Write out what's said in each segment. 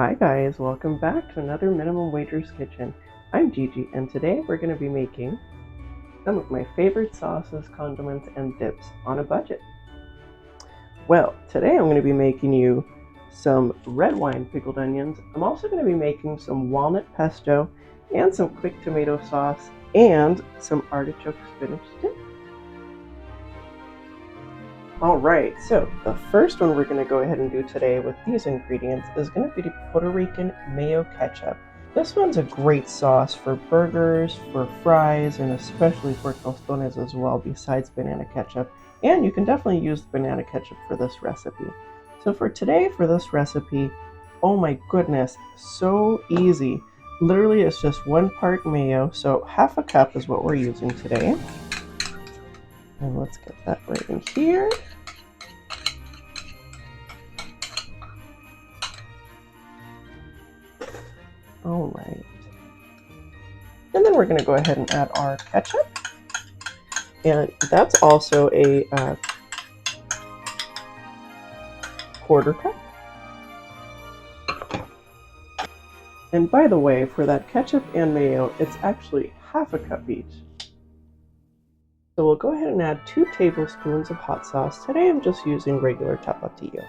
Hi guys, welcome back to another Minimum Wager's Kitchen. I'm Gigi, and today we're going to be making some of my favorite sauces, condiments, and dips on a budget. Well, today I'm going to be making you some red wine pickled onions. I'm also going to be making some walnut pesto and some quick tomato sauce and some artichoke spinach dip. Alright, so the first one we're going to go ahead and do today with these ingredients is going to be Puerto Rican mayo ketchup. This one's a great sauce for burgers, for fries, and especially for tostones as well, besides banana ketchup. And you can definitely use the banana ketchup for this recipe. So for today, for this recipe, oh my goodness, so easy. Literally, it's just 1 part mayo, so half a cup is what we're using today. And let's get that right in here. All right. And then we're going to go ahead and add our ketchup. And that's also a quarter cup. And by the way, for that ketchup and mayo, it's actually half a cup each. So we'll go ahead and add 2 tablespoons of hot sauce. Today I'm just using regular tapatio.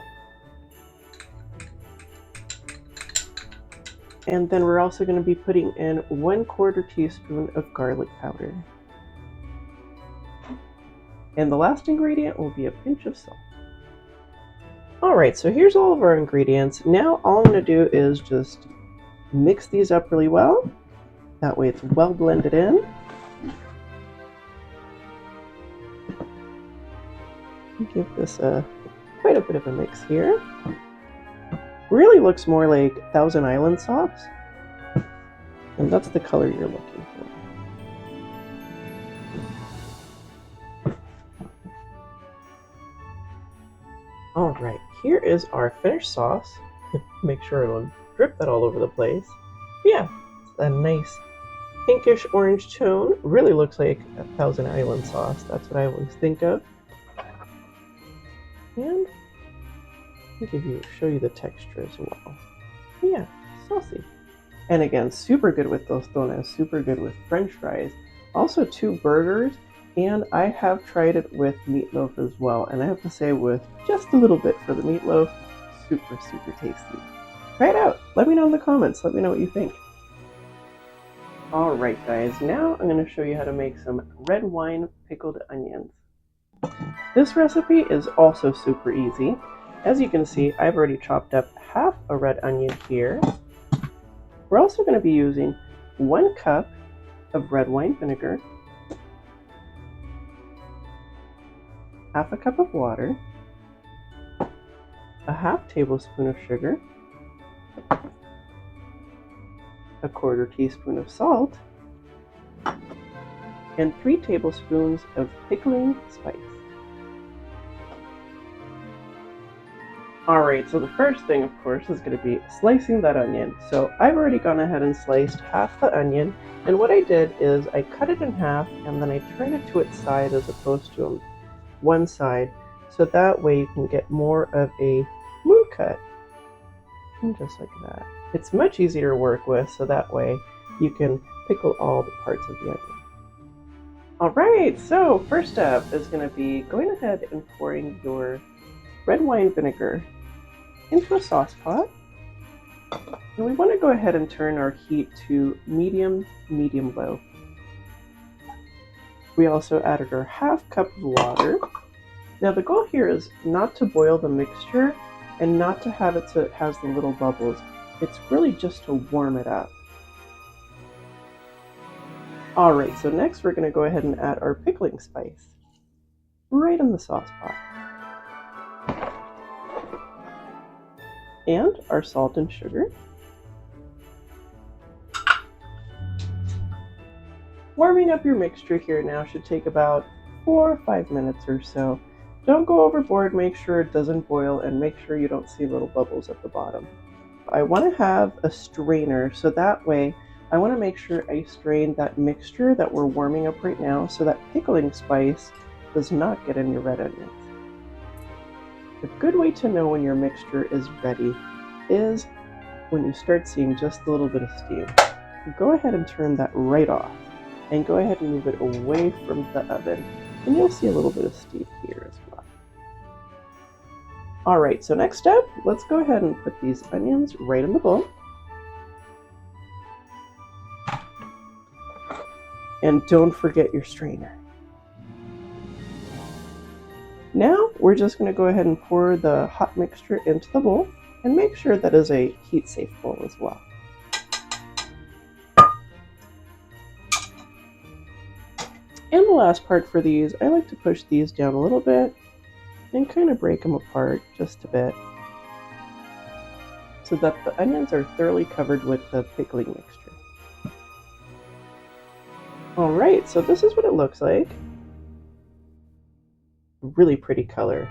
And then we're also going to be putting in 1/4 teaspoon of garlic powder. And the last ingredient will be a pinch of salt. Alright, so here's all of our ingredients. Now all I'm going to do is just mix these up really well. That way it's well blended in. Give this quite a bit of a mix here. Really looks more like Thousand Island sauce, and that's the color you're looking for. All right, here is our finished sauce. Make sure it'll drip that all over the place. Yeah, it's a nice pinkish orange tone. Really looks like a Thousand Island sauce. That's what I always think of. And show you the texture as well. Yeah, saucy. And again, super good with tostones, super good with French fries. Also 2 burgers, and I have tried it with meatloaf as well. And I have to say, with just a little bit for the meatloaf, super, super tasty. Try it out. Let me know in the comments. Let me know what you think. Alright guys, now I'm going to show you how to make some red wine pickled onions. This recipe is also super easy. As you can see, I've already chopped up half a red onion here. We're also going to be using 1 cup of red wine vinegar, half a cup of water, a half tablespoon of sugar, a 1/4 teaspoon of salt, and 3 tablespoons of pickling spice. Alright, so the first thing, of course, is going to be slicing that onion. So I've already gone ahead and sliced half the onion, and what I did is I cut it in half and then I turned it to its side as opposed to one side, so that way you can get more of a moon cut. And just like that. It's much easier to work with, so that way you can pickle all the parts of the onion. Alright, so first up is going to be going ahead and pouring your red wine vinegar into a sauce pot, and we want to go ahead and turn our heat to medium-low. We also added our half cup of water. Now the goal here is not to boil the mixture and not to have it so it has the little bubbles. It's really just to warm it up. Alright, so next we're going to go ahead and add our pickling spice right in the sauce pot. And our salt and sugar. Warming up your mixture here now should take about 4 or 5 minutes or so. Don't go overboard, make sure it doesn't boil, and make sure you don't see little bubbles at the bottom. I want to have a strainer, so that way I want to make sure I strain that mixture that we're warming up right now so that pickling spice does not get in your red onions. A good way to know when your mixture is ready is when you start seeing just a little bit of steam, go ahead and turn that right off and go ahead and move it away from the oven, and you'll see a little bit of steam here as well. Alright, so next up, let's go ahead and put these onions right in the bowl. And don't forget your strainer. Now we're just going to go ahead and pour the hot mixture into the bowl, and make sure that is a heat-safe bowl as well. And the last part for these, I like to push these down a little bit and kind of break them apart just a bit so that the onions are thoroughly covered with the pickling mixture. Alright, so this is what it looks like. Really pretty color.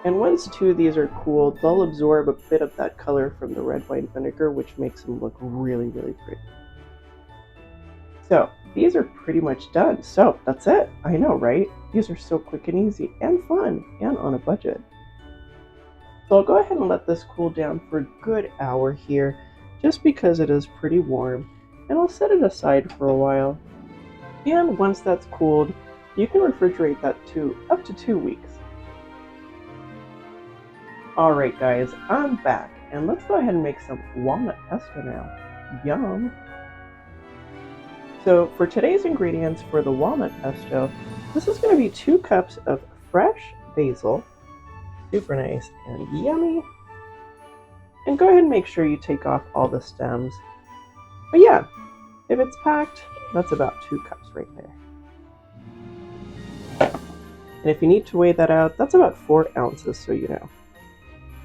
And once two of these are cooled, they'll absorb a bit of that color from the red wine vinegar, which makes them look really, really pretty. So these are pretty much done. So that's it. I know, right? These are so quick and easy and fun and on a budget. So I'll go ahead and let this cool down for a good hour here, just because it is pretty warm, and I'll set it aside for a while. And once that's cooled, you can refrigerate that to up to 2 weeks. Alright guys, I'm back, and let's go ahead and make some walnut pesto now. Yum! So for today's ingredients for the walnut pesto, this is going to be 2 cups of fresh basil, super nice and yummy. And go ahead and make sure you take off all the stems. But yeah, if it's packed, that's about 2 cups right there. And if you need to weigh that out, that's about 4 ounces, so you know.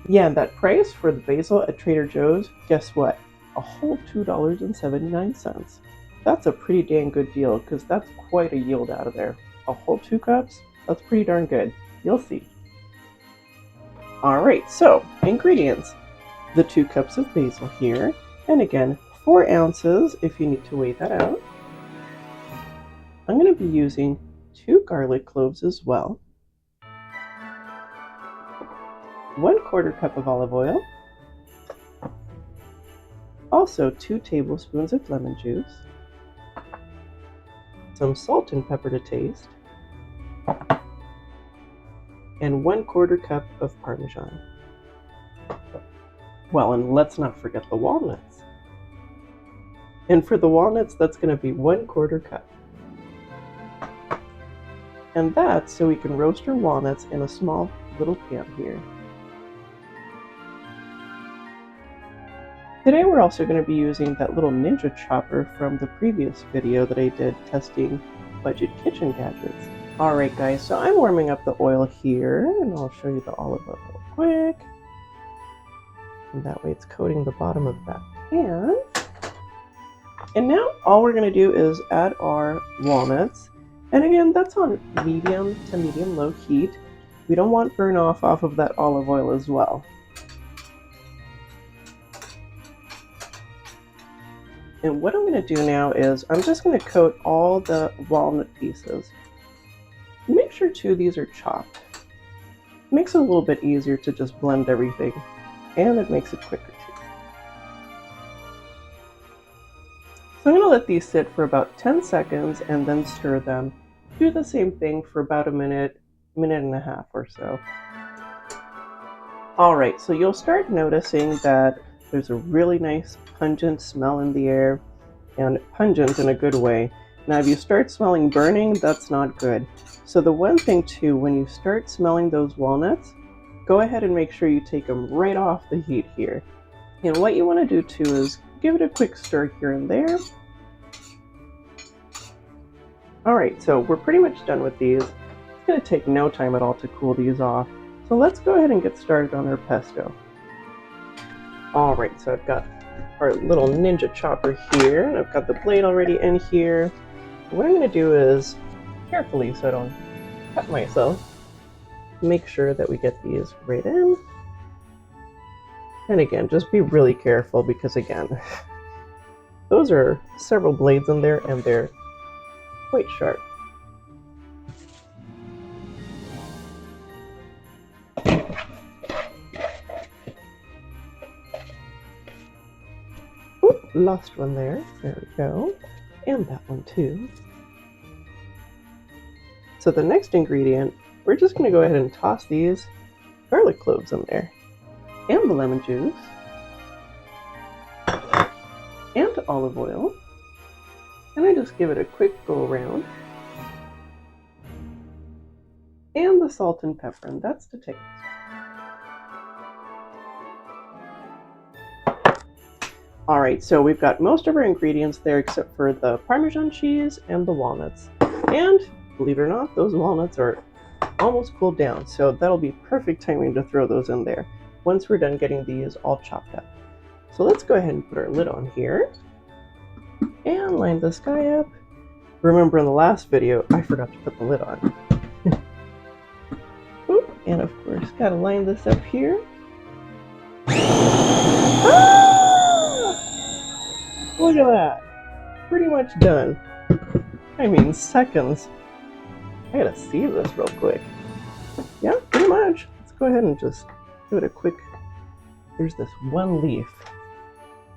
Yeah, and that price for the basil at Trader Joe's, guess what? A whole $2.79. That's a pretty dang good deal, because that's quite a yield out of there. A whole 2 cups? That's pretty darn good. You'll see. Alright, so ingredients. The 2 cups of basil here, and again, 4 ounces if you need to weigh that out. I'm going to be using 2 garlic cloves as well. 1/4 cup of olive oil. Also 2 tablespoons of lemon juice. Some salt and pepper to taste. And 1/4 cup of Parmesan. Well, and let's not forget the walnuts. And for the walnuts, that's going to be 1/4 cup. And that's so we can roast our walnuts in a small little pan here. Today we're also going to be using that little ninja chopper from the previous video that I did testing budget kitchen gadgets. Alright guys, so I'm warming up the oil here, and I'll show you the olive oil real quick. And that way it's coating the bottom of that pan. And now all we're going to do is add our walnuts. And again, that's on medium to medium-low heat. We don't want burn off of that olive oil as well. And what I'm going to do now is I'm just going to coat all the walnut pieces. Make sure 2 of these are chopped. It makes it a little bit easier to just blend everything, and it makes it quicker too. So I'm going to let these sit for about 10 seconds and then stir them. Do the same thing for about a minute, minute and a half or so. Alright, so you'll start noticing that there's a really nice pungent smell in the air, and pungent in a good way. Now if you start smelling burning, that's not good. So the one thing too, when you start smelling those walnuts, go ahead and make sure you take them right off the heat here. And what you want to do too is give it a quick stir here and there. Alright, so we're pretty much done with these. It's going to take no time at all to cool these off. So let's go ahead and get started on our pesto. Alright, so I've got our little ninja chopper here, and I've got the blade already in here. What I'm going to do is, carefully so I don't cut myself, make sure that we get these right in. And again, just be really careful because again, those are several blades in there and they're quite sharp. lost one there. There we go. And that one too. So the next ingredient, we're just going to go ahead and toss these garlic cloves in there. And the lemon juice. And olive oil. And I just give it a quick go around. And the salt and pepper, and that's to taste. All right, so we've got most of our ingredients there except for the Parmesan cheese and the walnuts. And believe it or not, those walnuts are almost cooled down, so that'll be perfect timing to throw those in there once we're done getting these all chopped up. So let's go ahead and put our lid on here and line this guy up. Remember in the last video, I forgot to put the lid on. Oop, and of course, gotta line this up here. Look at that. Pretty much done. I mean, seconds. I gotta see this real quick. Yeah, pretty much. Let's go ahead and just give it a quick... There's this one leaf.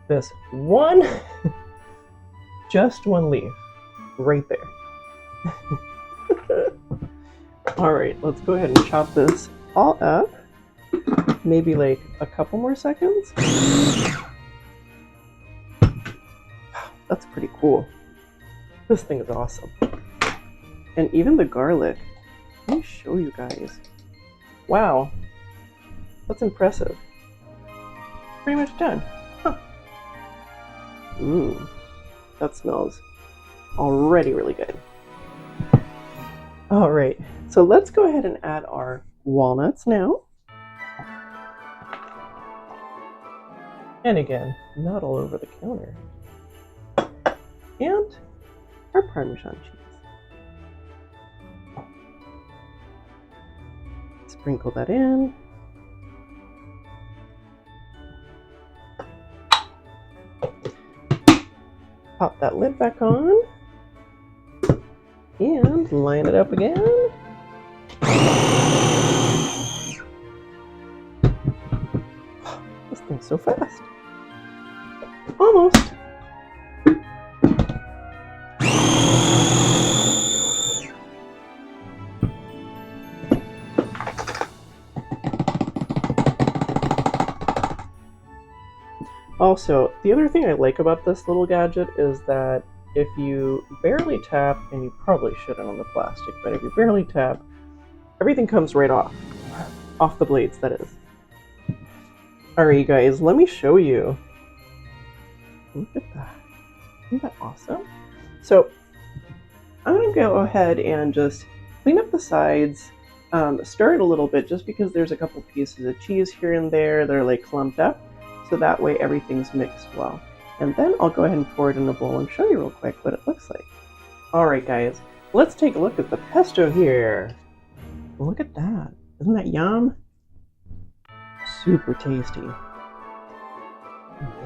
This one... just one leaf. Right there. Alright, let's go ahead and chop this all up. Maybe like a couple more seconds. That's pretty cool. This thing is awesome. And even the garlic. Let me show you guys. Wow. That's impressive. Pretty much done. Huh. Ooh. That smells already really good. Alright, so let's go ahead and add our walnuts now. And again, not all over the counter. And our Parmesan cheese. Sprinkle that in. Pop that lid back on. And line it up again. This thing's so fast. Almost. Also, the other thing I like about this little gadget is that if you barely tap, and you probably shouldn't on the plastic, but if you barely tap, everything comes right off. Off the blades, that is. Alright, you guys, let me show you. Look at that. Isn't that awesome? So, I'm going to go ahead and just clean up the sides, stir it a little bit, just because there's a couple pieces of cheese here and there that are like clumped up, so that way everything's mixed well. And then I'll go ahead and pour it in a bowl and show you real quick what it looks like. Alright guys, let's take a look at the pesto here. Look at that. Isn't that yum? Super tasty.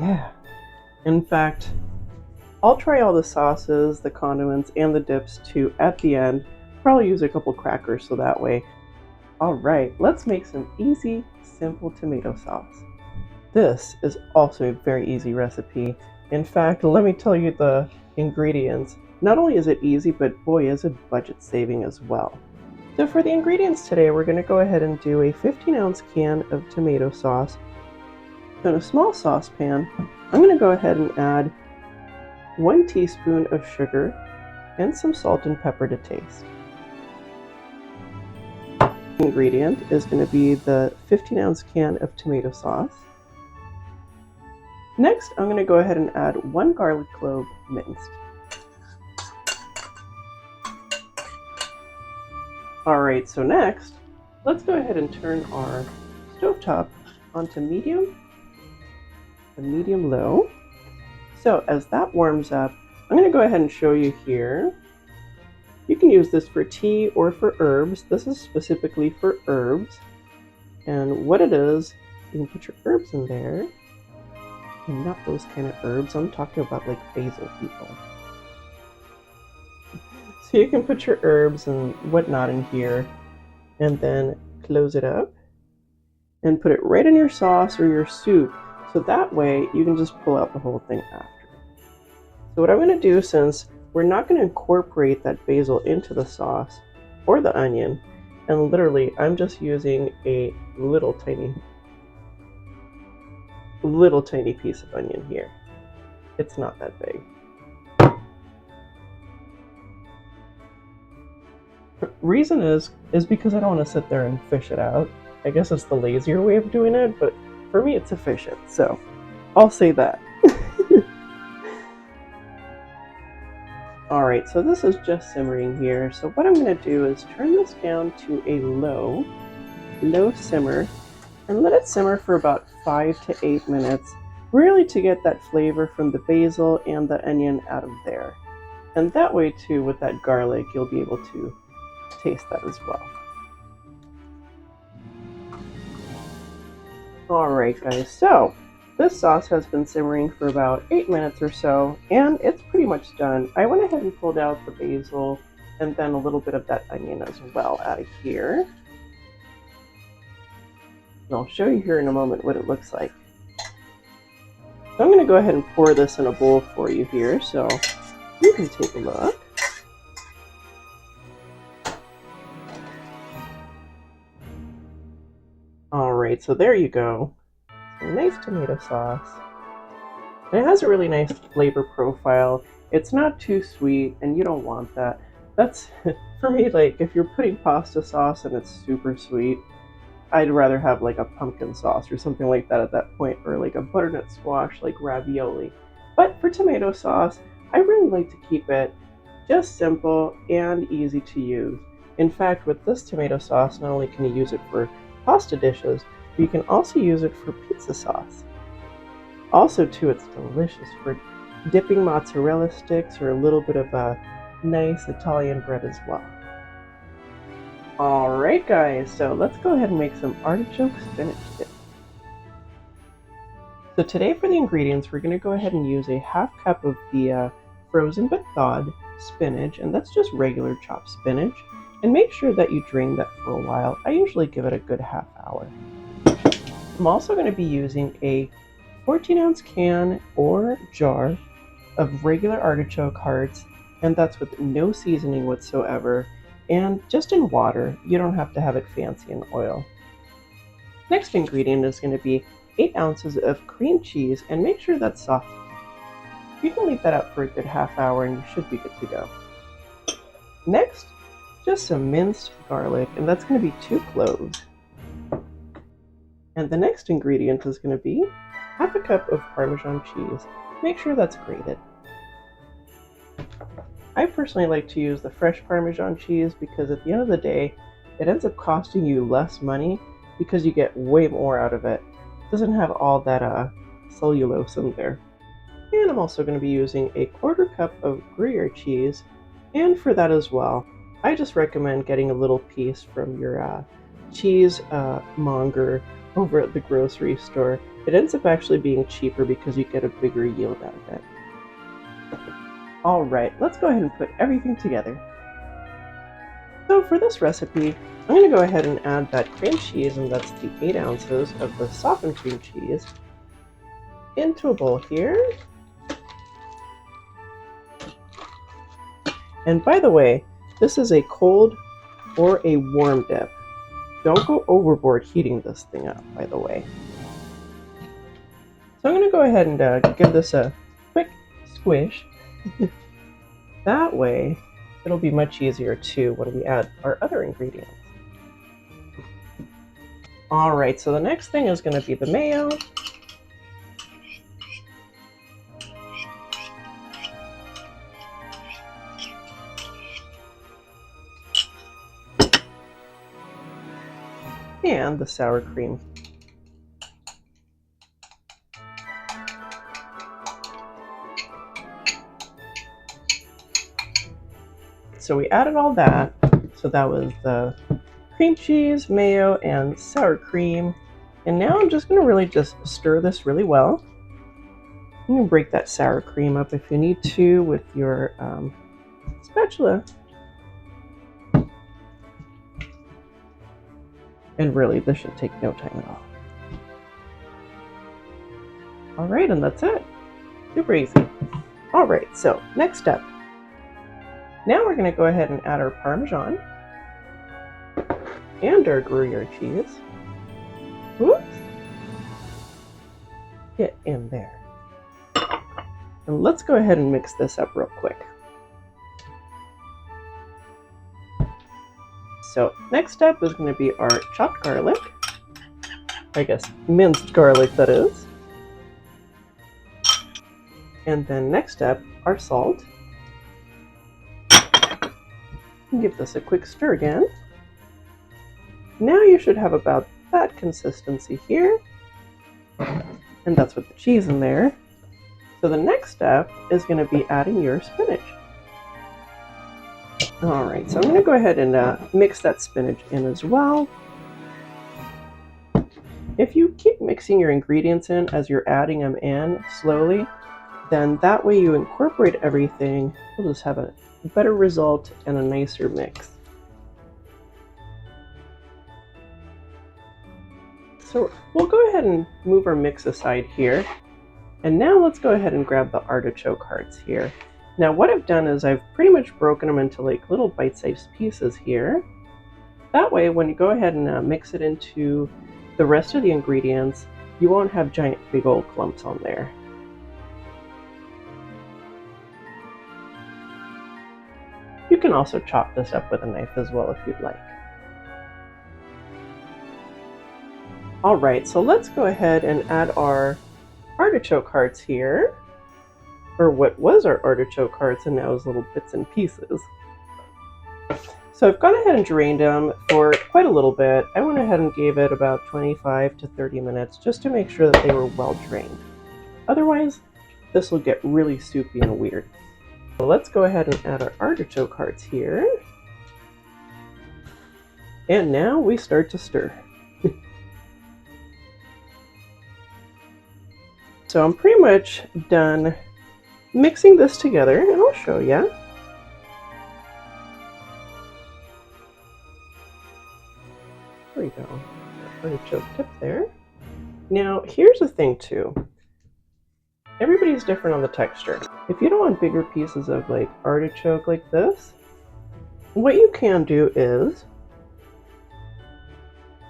Yeah. In fact, I'll try all the sauces, the condiments, and the dips too at the end. Probably use a couple crackers so that way. Alright, let's make some easy, simple tomato sauce. This is also a very easy recipe. In fact, let me tell you the ingredients. Not only is it easy, but boy, is it budget saving as well. So for the ingredients today, we're going to go ahead and do a 15-ounce can of tomato sauce. So in a small saucepan, I'm going to go ahead and add 1 teaspoon of sugar and some salt and pepper to taste. The ingredient is going to be the 15-ounce can of tomato sauce. Next, I'm going to go ahead and add 1 garlic clove minced. Alright, so next, let's go ahead and turn our stovetop onto medium and medium-low. So as that warms up, I'm going to go ahead and show you here. You can use this for tea or for herbs. This is specifically for herbs. And what it is, you can put your herbs in there. And not those kind of herbs, I'm talking about like basil people. So you can put your herbs and whatnot in here, and then close it up, and put it right in your sauce or your soup, so that way you can just pull out the whole thing after. So what I'm going to do, since we're not going to incorporate that basil into the sauce or the onion, and literally I'm just using a little tiny piece of onion here. It's not that big. Reason is because I don't want to sit there and fish it out. I guess it's the lazier way of doing it, but for me it's efficient, so I'll say that. Alright, so this is just simmering here. So what I'm going to do is turn this down to a low simmer and let it simmer for about 5 to 8 minutes, really to get that flavor from the basil and the onion out of there. And that way too, with that garlic, you'll be able to taste that as well. Alright guys, so this sauce has been simmering for about 8 minutes or so, and it's pretty much done. I went ahead and pulled out the basil and then a little bit of that onion as well out of here. And I'll show you here in a moment what it looks like. So I'm going to go ahead and pour this in a bowl for you here so you can take a look. Alright, so there you go. Some nice tomato sauce. And it has a really nice flavor profile. It's not too sweet, and you don't want that. That's, for me, like, if you're putting pasta sauce and it's super sweet, I'd rather have like a pumpkin sauce or something like that at that point, or like a butternut squash, like ravioli. But for tomato sauce, I really like to keep it just simple and easy to use. In fact, with this tomato sauce, not only can you use it for pasta dishes, but you can also use it for pizza sauce. Also, too, it's delicious for dipping mozzarella sticks or a little bit of a nice Italian bread as well. Alright guys, so let's go ahead and make some artichoke spinach dip. So today for the ingredients, we're going to go ahead and use a half cup of the frozen but thawed spinach, and that's just regular chopped spinach. And make sure that you drain that for a while. I usually give it a good half hour. I'm also going to be using a 14-ounce can or jar of regular artichoke hearts, and that's with no seasoning whatsoever, and just in water. You don't have to have it fancy in oil. Next ingredient is going to be 8 ounces of cream cheese, and make sure that's soft. You can leave that out for a good half hour and you should be good to go. Next, just some minced garlic, and that's going to be 2 cloves. And the next ingredient is going to be half a cup of Parmesan cheese. Make sure that's grated. I personally like to use the fresh Parmesan cheese because at the end of the day, it ends up costing you less money because you get way more out of it. It doesn't have all that cellulose in there. And I'm also going to be using a 1/4 cup of Gruyere cheese, and for that as well, I just recommend getting a little piece from your cheese monger over at the grocery store. It ends up actually being cheaper because you get a bigger yield out of it. Alright, let's go ahead and put everything together. So for this recipe, I'm going to go ahead and add that cream cheese, and that's the 8 ounces of the softened cream cheese, into a bowl here. And by the way, this is a cold or a warm dip. Don't go overboard heating this thing up, by the way. So I'm going to go ahead and give this a quick squish. That way, it'll be much easier too when we add our other ingredients. Alright, so the next thing is going to be the mayo. And the sour cream. So we added all that. So that was the cream cheese, mayo, and sour cream. And now I'm just going to really just stir this really well. You can break that sour cream up if you need to with your spatula. And really, this should take no time at all. Alright, and that's it. Super easy. All right, so next step. Now we're going to go ahead and add our Parmesan and our Gruyere cheese. Whoops. Get in there. And let's go ahead and mix this up real quick. So next step is going to be our chopped garlic. I guess minced garlic, that is. And then next step, our salt. Give this a quick stir again. Now you should have about that consistency here. And that's with the cheese in there. So the next step is going to be adding your spinach. All right, so I'm going to go ahead and mix that spinach in as well. If you keep mixing your ingredients in as you're adding them in slowly, then that way you incorporate everything, you'll just have a better result and a nicer mix. So we'll go ahead and move our mix aside here. And now let's go ahead and grab the artichoke hearts here. Now what I've done is I've pretty much broken them into like little bite-sized pieces here. That way when you go ahead and mix it into the rest of the ingredients, you won't have giant big old clumps on there. You can also chop this up with a knife as well if you'd like. All right, so let's go ahead and add our artichoke hearts here, or what was our artichoke hearts and now is little bits and pieces. So I've gone ahead and drained them for quite a little bit. I went ahead and gave it about 25 to 30 minutes just to make sure that they were well drained. Otherwise, this will get really soupy and weird. So let's go ahead and add our artichoke hearts here. And now we start to stir. So I'm pretty much done mixing this together, and I'll show you. There we go. Artichoke tip there. Now, here's the thing too. Everybody's different on the texture. If you don't want bigger pieces of like artichoke like this, what you can do is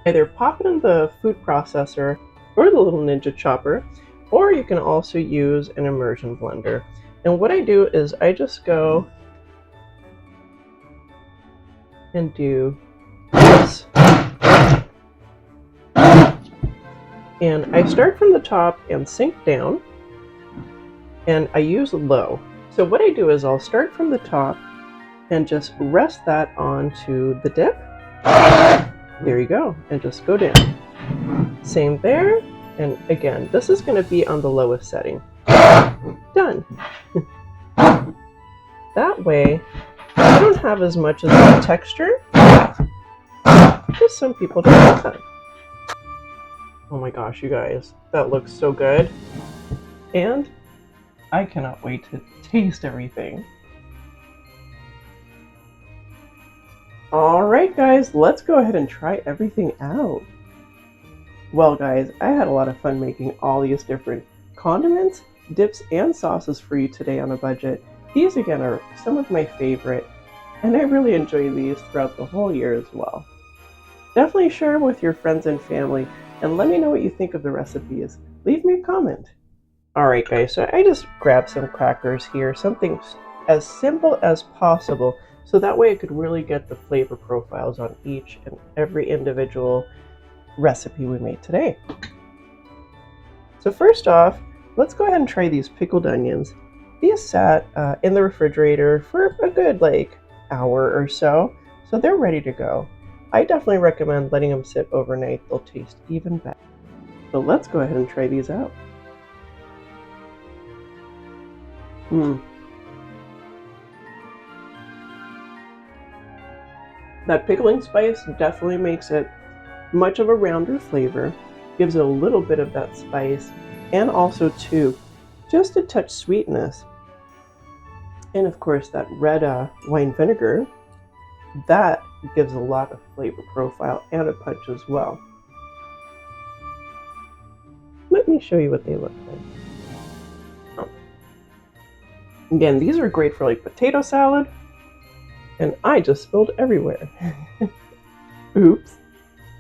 either pop it in the food processor or the little Ninja chopper, or you can also use an immersion blender. And what I do is I just go and do this. And I start from the top and sink down, and I use low. So what I do is I'll start from the top and just rest that onto the dip. There you go, and just go down. Same there. And again, this is going to be on the lowest setting. Done. That way, I don't have as much of the texture, because some people don't like that. Oh my gosh, you guys, that looks so good. And I cannot wait to taste everything. All right, guys, let's go ahead and try everything out. Well guys, I had a lot of fun making all these different condiments, dips, and sauces for you today on a budget. These again are some of my favorite, and I really enjoy these throughout the whole year as well. Definitely share them with your friends and family, and let me know what you think of the recipes. Leave me a comment. Alright guys, so I just grabbed some crackers here, something as simple as possible, so that way I could really get the flavor profiles on each and every individual recipe we made today. So first off, let's go ahead and try these pickled onions. These sat in the refrigerator for a good hour or so they're ready to go. I definitely recommend letting them sit overnight. They'll taste even better. So let's go ahead and try these out. That pickling spice definitely makes it much of a rounder flavor, gives it a little bit of that spice, and also too, just a touch sweetness. And of course that red wine vinegar, that gives a lot of flavor profile and a punch as well. Let me show you what they look like. Again, these are great for like potato salad, and I just spilled everywhere. Oops.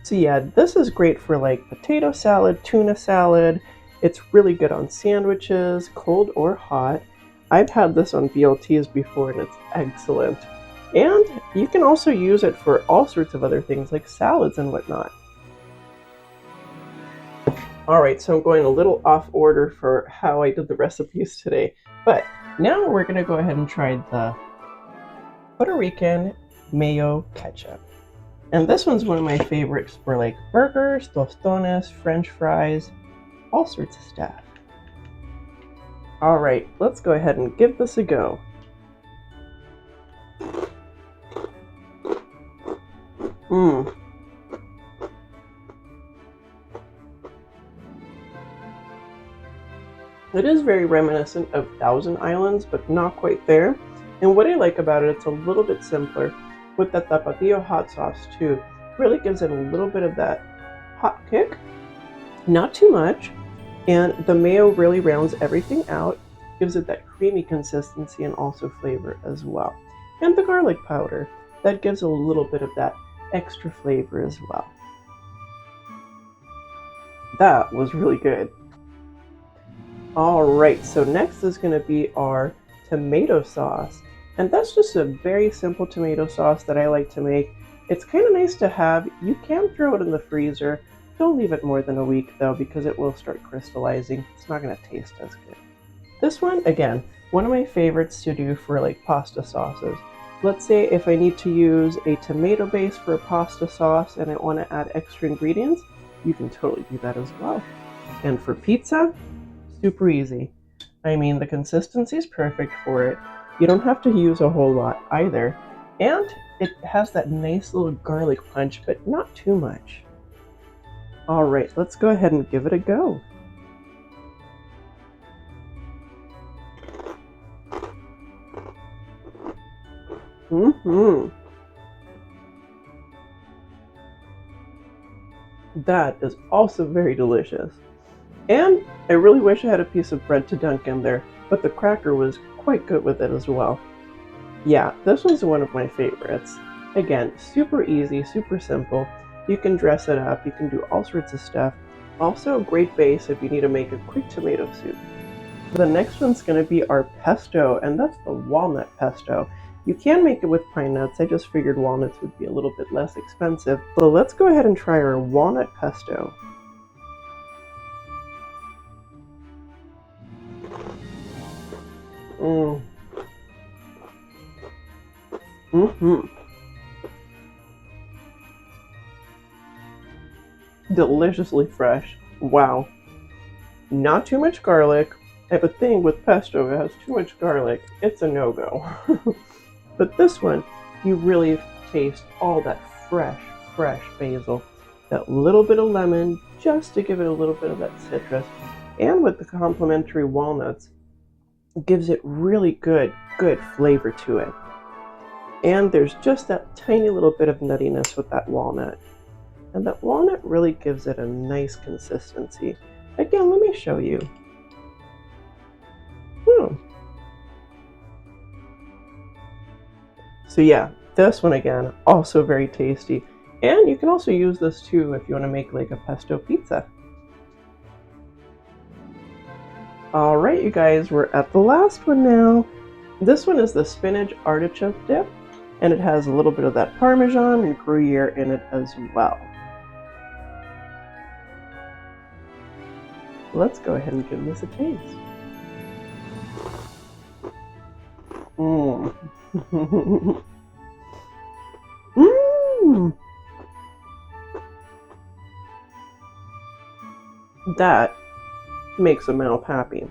So yeah, this is great for like potato salad, tuna salad. It's really good on sandwiches, cold or hot. I've had this on BLTs before and it's excellent. And you can also use it for all sorts of other things like salads and whatnot. Alright, so I'm going a little off order for how I did the recipes today. But now we're going to go ahead and try the Puerto Rican mayo ketchup. And this one's one of my favorites for like burgers, tostones, french fries, all sorts of stuff. Alright, let's go ahead and give this a go. It is very reminiscent of Thousand Islands, but not quite there. And what I like about it, it's a little bit simpler. With that tapatio hot sauce too, really gives it a little bit of that hot kick, not too much. And the mayo really rounds everything out, gives it that creamy consistency and also flavor as well. And the garlic powder, that gives a little bit of that extra flavor as well. That was really good. Alright, so next is going to be our tomato sauce. And that's just a very simple tomato sauce that I like to make. It's kind of nice to have. You can throw it in the freezer. Don't leave it more than a week though, because it will start crystallizing. It's not going to taste as good. This one, again, one of my favorites to do for like pasta sauces. Let's say if I need to use a tomato base for a pasta sauce and I want to add extra ingredients, you can totally do that as well. And for pizza, super easy. I mean, the consistency is perfect for it. You don't have to use a whole lot either. And it has that nice little garlic punch, but not too much. Alright, let's go ahead and give it a go. That is also very delicious. And I really wish I had a piece of bread to dunk in there, but the cracker was quite good with it as well. Yeah, this one's one of my favorites. Again, super easy, super simple. You can dress it up, you can do all sorts of stuff. Also a great base if you need to make a quick tomato soup. The next one's going to be our pesto, and that's the walnut pesto. You can make it with pine nuts, I just figured walnuts would be a little bit less expensive. So let's go ahead and try our walnut pesto. Deliciously fresh. Wow. Not too much garlic. I have a thing with pesto, it has too much garlic. It's a no-go. But this one, you really taste all that fresh basil. That little bit of lemon, just to give it a little bit of that citrus. And with the complementary walnuts, gives it really good flavor to it. And there's just that tiny little bit of nuttiness with that walnut. And that walnut really gives it a nice consistency. Again, let me show you. So yeah, this one again, also very tasty. And you can also use this too if you want to make like a pesto pizza. Alright, you guys, we're at the last one now. This one is the spinach artichoke dip, and it has a little bit of that Parmesan and Gruyere in it as well. Let's go ahead and give this a taste. That makes a mouth happy.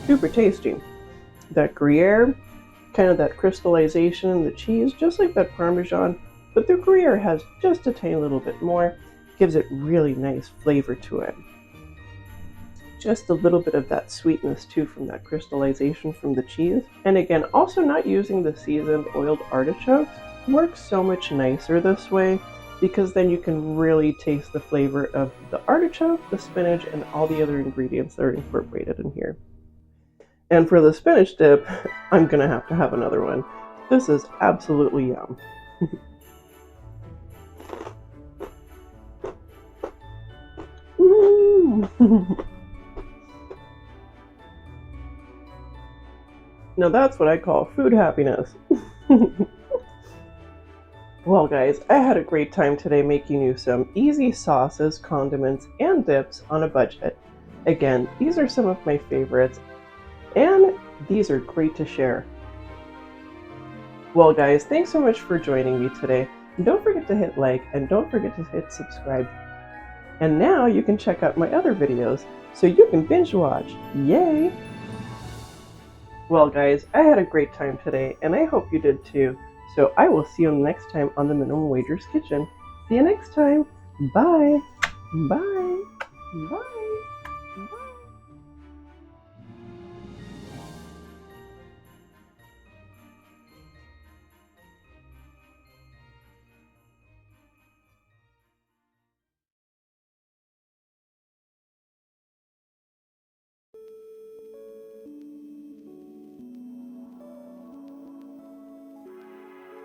Super tasty. That Gruyere, kind of that crystallization in the cheese, just like that Parmesan, but the Gruyere has just a tiny little bit more, gives it really nice flavor to it. Just a little bit of that sweetness too from that crystallization from the cheese. And again, also not using the seasoned oiled artichokes works so much nicer this way, because then you can really taste the flavor of the artichoke, the spinach, and all the other ingredients that are incorporated in here. And for the spinach dip, I'm gonna have to have another one. This is absolutely yum. Now that's what I call food happiness. Well guys, I had a great time today making you some easy sauces, condiments, and dips on a budget. Again, these are some of my favorites, and these are great to share. Well guys, thanks so much for joining me today. Don't forget to hit like and don't forget to hit subscribe. And now you can check out my other videos so you can binge watch. Yay! Well guys, I had a great time today and I hope you did too. So I will see you next time on the Minimum Wagers Kitchen. See you next time. Bye. Bye. Bye.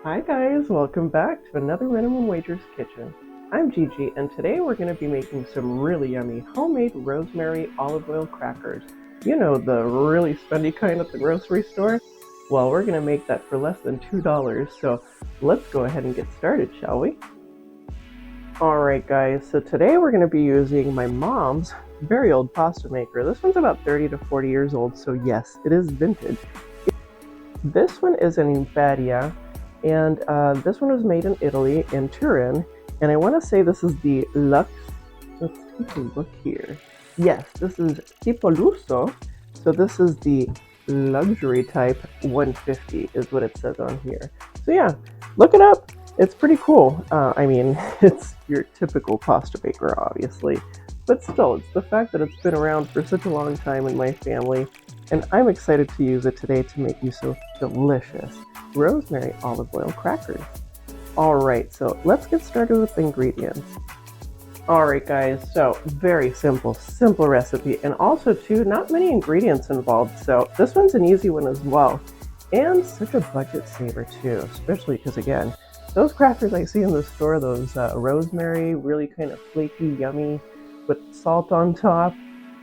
Hi guys, welcome back to another Minimum Wagers Kitchen. I'm Gigi and today we're going to be making some really yummy homemade rosemary olive oil crackers. You know, the really spendy kind at the grocery store? Well, we're going to make that for less than $2, so let's go ahead and get started, shall we? Alright guys, so today we're going to be using my mom's very old pasta maker. This one's about 30 to 40 years old, so yes, it is vintage. This one is an Imperia. And this one was made in Italy, in Turin, and I want to say this is the Lux. Let's take a look here. Yes, this is Tipo Lusso, so this is the luxury type 150 is what it says on here. So yeah, look it up. It's pretty cool. I mean, it's your typical pasta maker, obviously, but still, it's the fact that it's been around for such a long time in my family, and I'm excited to use it today to make you so delicious rosemary olive oil crackers. Alright, so let's get started with the ingredients. Alright guys, so very simple recipe, and also too, not many ingredients involved, so this one's an easy one as well. And such a budget saver too, especially because again, those crackers I see in the store, those rosemary, really kind of flaky, yummy, with salt on top,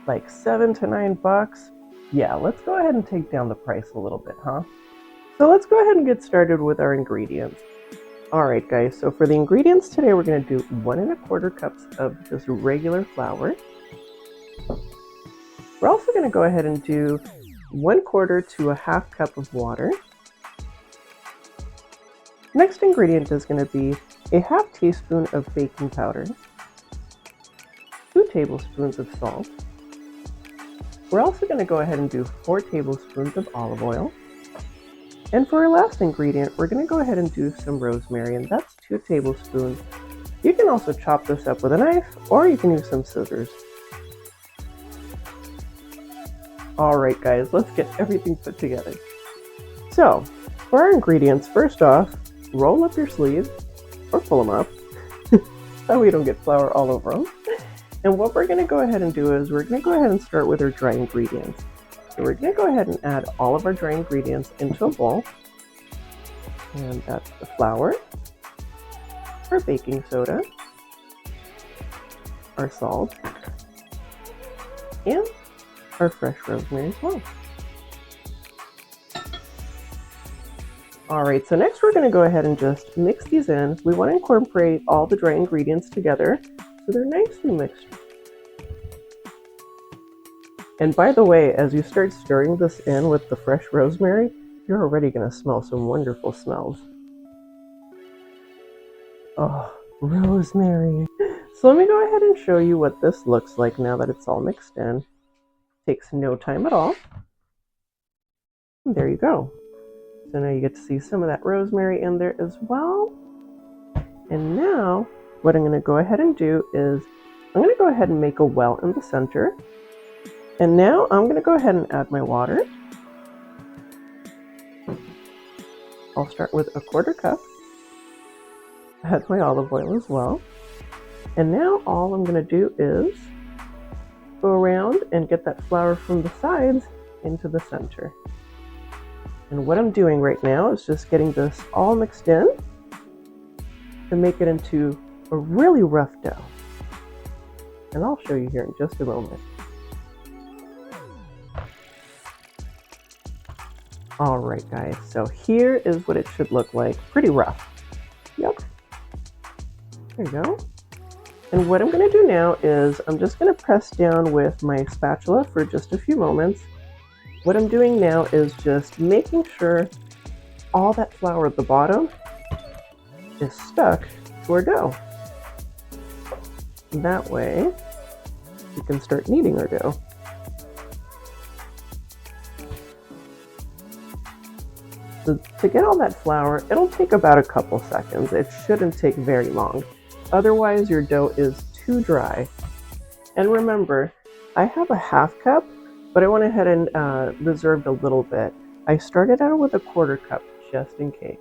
like $7 to $9. Yeah, let's go ahead and take down the price a little bit, huh? So let's go ahead and get started with our ingredients. Alright guys, so for the ingredients today we're going to do 1 1/4 cups of just regular flour. We're also going to go ahead and do 1/4 to a 1/2 cup of water. Next ingredient is going to be a 1/2 teaspoon of baking powder, 2 tablespoons of salt. We're also going to go ahead and do 4 tablespoons of olive oil. And for our last ingredient, we're going to go ahead and do some rosemary, and that's 2 tablespoons. You can also chop this up with a knife, or you can use some scissors. Alright guys, let's get everything put together. So, for our ingredients, first off, roll up your sleeves, or pull them up, so we don't get flour all over them. And what we're going to go ahead and do is we're going to go ahead and start with our dry ingredients. So we're going to go ahead and add all of our dry ingredients into a bowl. And that's the flour, our baking soda, our salt, and our fresh rosemary as well. Alright, so next we're going to go ahead and just mix these in. We want to incorporate all the dry ingredients together so they're nicely mixed. And by the way, as you start stirring this in with the fresh rosemary, you're already going to smell some wonderful smells. Oh, rosemary. So let me go ahead and show you what this looks like now that it's all mixed in. Takes no time at all. And there you go. So now you get to see some of that rosemary in there as well. And now what I'm going to go ahead and do is I'm going to go ahead and make a well in the center. And now I'm going to go ahead and add my water. I'll start with a 1/4 cup. Add my olive oil as well. And now all I'm going to do is go around and get that flour from the sides into the center. And what I'm doing right now is just getting this all mixed in to make it into a really rough dough. And I'll show you here in just a moment. All right, guys, so here is what it should look like. Pretty rough. Yep. There you go. And what I'm going to do now is I'm just going to press down with my spatula for just a few moments. What I'm doing now is just making sure all that flour at the bottom is stuck to our dough. That way, we can start kneading our dough. So to get all that flour, it'll take about a couple seconds. It shouldn't take very long. Otherwise, your dough is too dry. And remember, I have a half cup, but I went ahead and reserved a little bit. I started out with a 1/4 cup, just in case.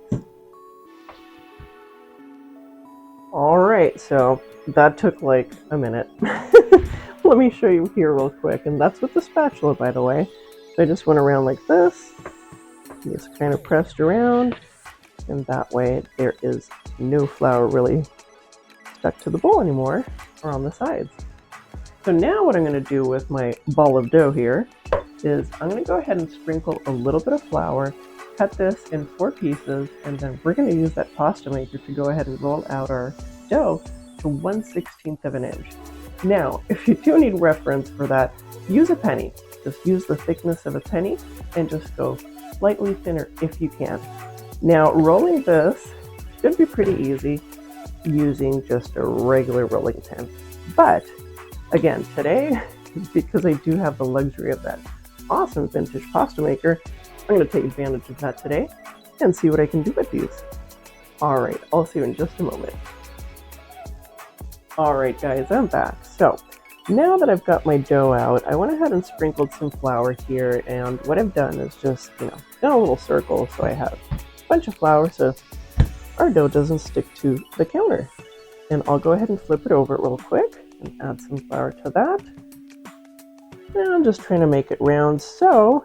All right, so that took like a minute. Let me show you here real quick, and that's with the spatula, by the way. So I just went around like this, just kind of pressed around, and that way there is no flour really stuck to the bowl anymore or on the sides. So now what I'm going to do with my ball of dough here is I'm going to go ahead and sprinkle a little bit of flour, cut this in 4 pieces, and then we're going to use that pasta maker to go ahead and roll out our dough to 1/16 of an inch. Now, if you do need reference for that, use a penny. Just use the thickness of a penny and just go slightly thinner if you can. Now, rolling this should be pretty easy using just a regular rolling pin. But again, today, because I do have the luxury of that awesome vintage pasta maker, I'm going to take advantage of that today and see what I can do with these. All right, I'll see you in just a moment. All right, guys, I'm back. So now that I've got my dough out, I went ahead and sprinkled some flour here, and what I've done is just, done a little circle so I have a bunch of flour so our dough doesn't stick to the counter. And I'll go ahead and flip it over real quick and add some flour to that. And I'm just trying to make it round so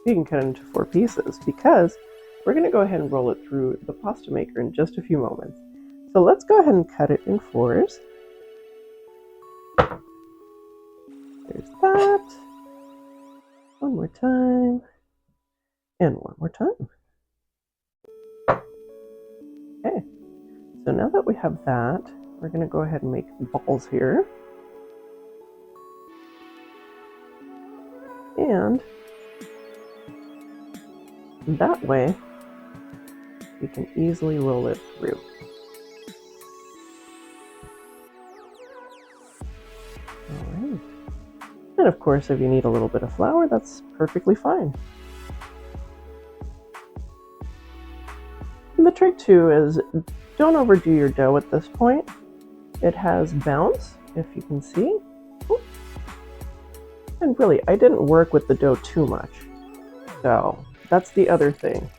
you can cut it into 4 pieces, because we're going to go ahead and roll it through the pasta maker in just a few moments. So let's go ahead and cut it in 4s. There's that. One more time. And one more time. Okay. So now that we have that, we're going to go ahead and make balls here. And that way, we can easily roll it through. Alright. And of course, if you need a little bit of flour, that's perfectly fine. And the trick too is don't overdo your dough at this point. It has bounce, if you can see. And really, I didn't work with the dough too much. So that's the other thing.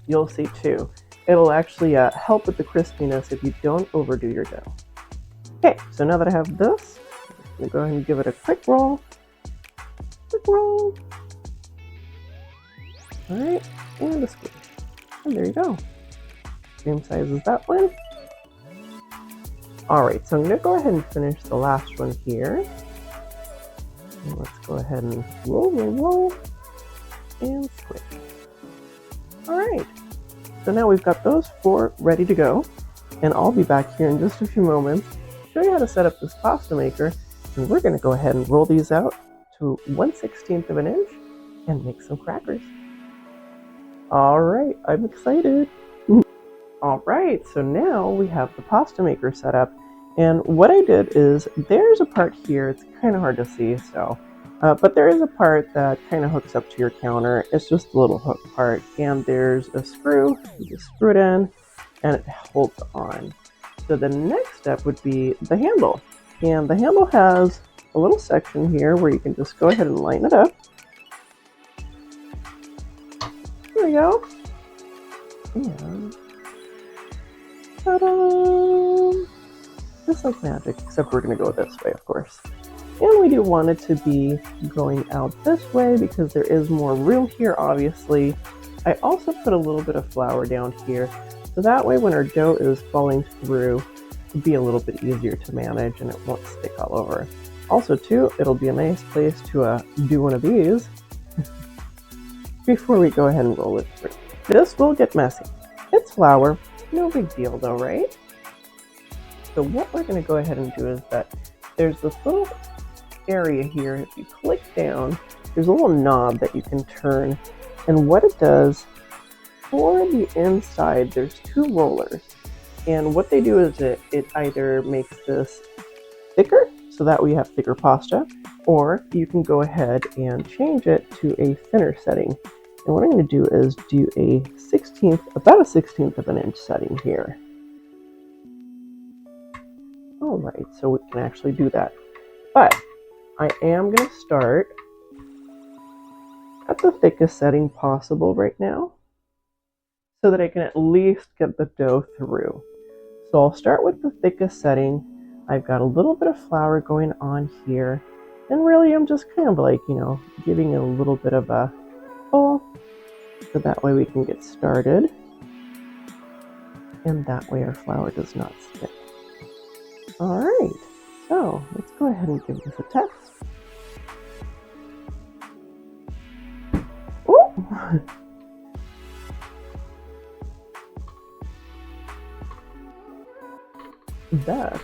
You'll see too. It'll actually help with the crispiness if you don't overdo your dough. Okay, so now that I have this, I'm going to go ahead and give it a quick roll. Quick roll. All right, and a squish. And there you go. Same size as that one. All right, so I'm going to go ahead and finish the last one here. And let's go ahead and roll, and squish. All right, so now we've got those 4 ready to go, and I'll be back here in just a few moments to show you how to set up this pasta maker, and we're going to go ahead and roll these out to 1/16 of an inch and make some crackers. All right, I'm excited. All right, so now we have the pasta maker set up. And what I did is, there's a part here, it's kind of hard to see, so, but there is a part that kind of hooks up to your counter. It's just a little hook part, and there's a screw. You just screw it in, and it holds on. So the next step would be the handle. And the handle has a little section here where you can just go ahead and line it up. There we go. And ta-da! Just like magic, except we're going to go this way, of course. And we do want it to be going out this way because there is more room here, obviously. I also put a little bit of flour down here, so that way when our dough is falling through, it'll be a little bit easier to manage and it won't stick all over. Also too, it'll be a nice place to do one of these before we go ahead and roll it through. This will get messy. It's flour, no big deal though, right? So what we're going to go ahead and do is that there's this little area here. If you click down, there's a little knob that you can turn, and what it does for the inside, there's two rollers, and what they do is it either makes this thicker, so that way you have thicker pasta, or you can go ahead and change it to a thinner setting. And what I'm going to do is do about a 16th of an inch setting here. Alright, so we can actually do that. But I am going to start at the thickest setting possible right now, so that I can at least get the dough through. So I'll start with the thickest setting. I've got a little bit of flour going on here, and really I'm just kind of like, giving it a little bit of a pull, so that way we can get started, and that way our flour does not stick. Alright, so let's go ahead and give this a test. Ooh! That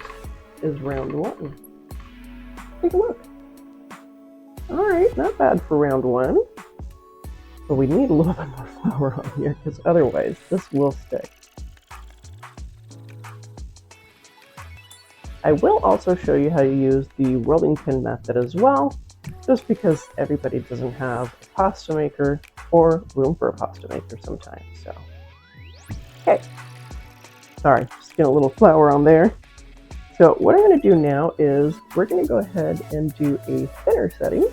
is round one. Take a look. Alright, not bad for round one. But we need a little bit more flour on here because otherwise this will stick. I will also show you how to use the rolling pin method as well, just because everybody doesn't have a pasta maker or room for a pasta maker sometimes. So, okay. Sorry, just getting a little flour on there. So what I'm going to do now is we're going to go ahead and do a thinner setting.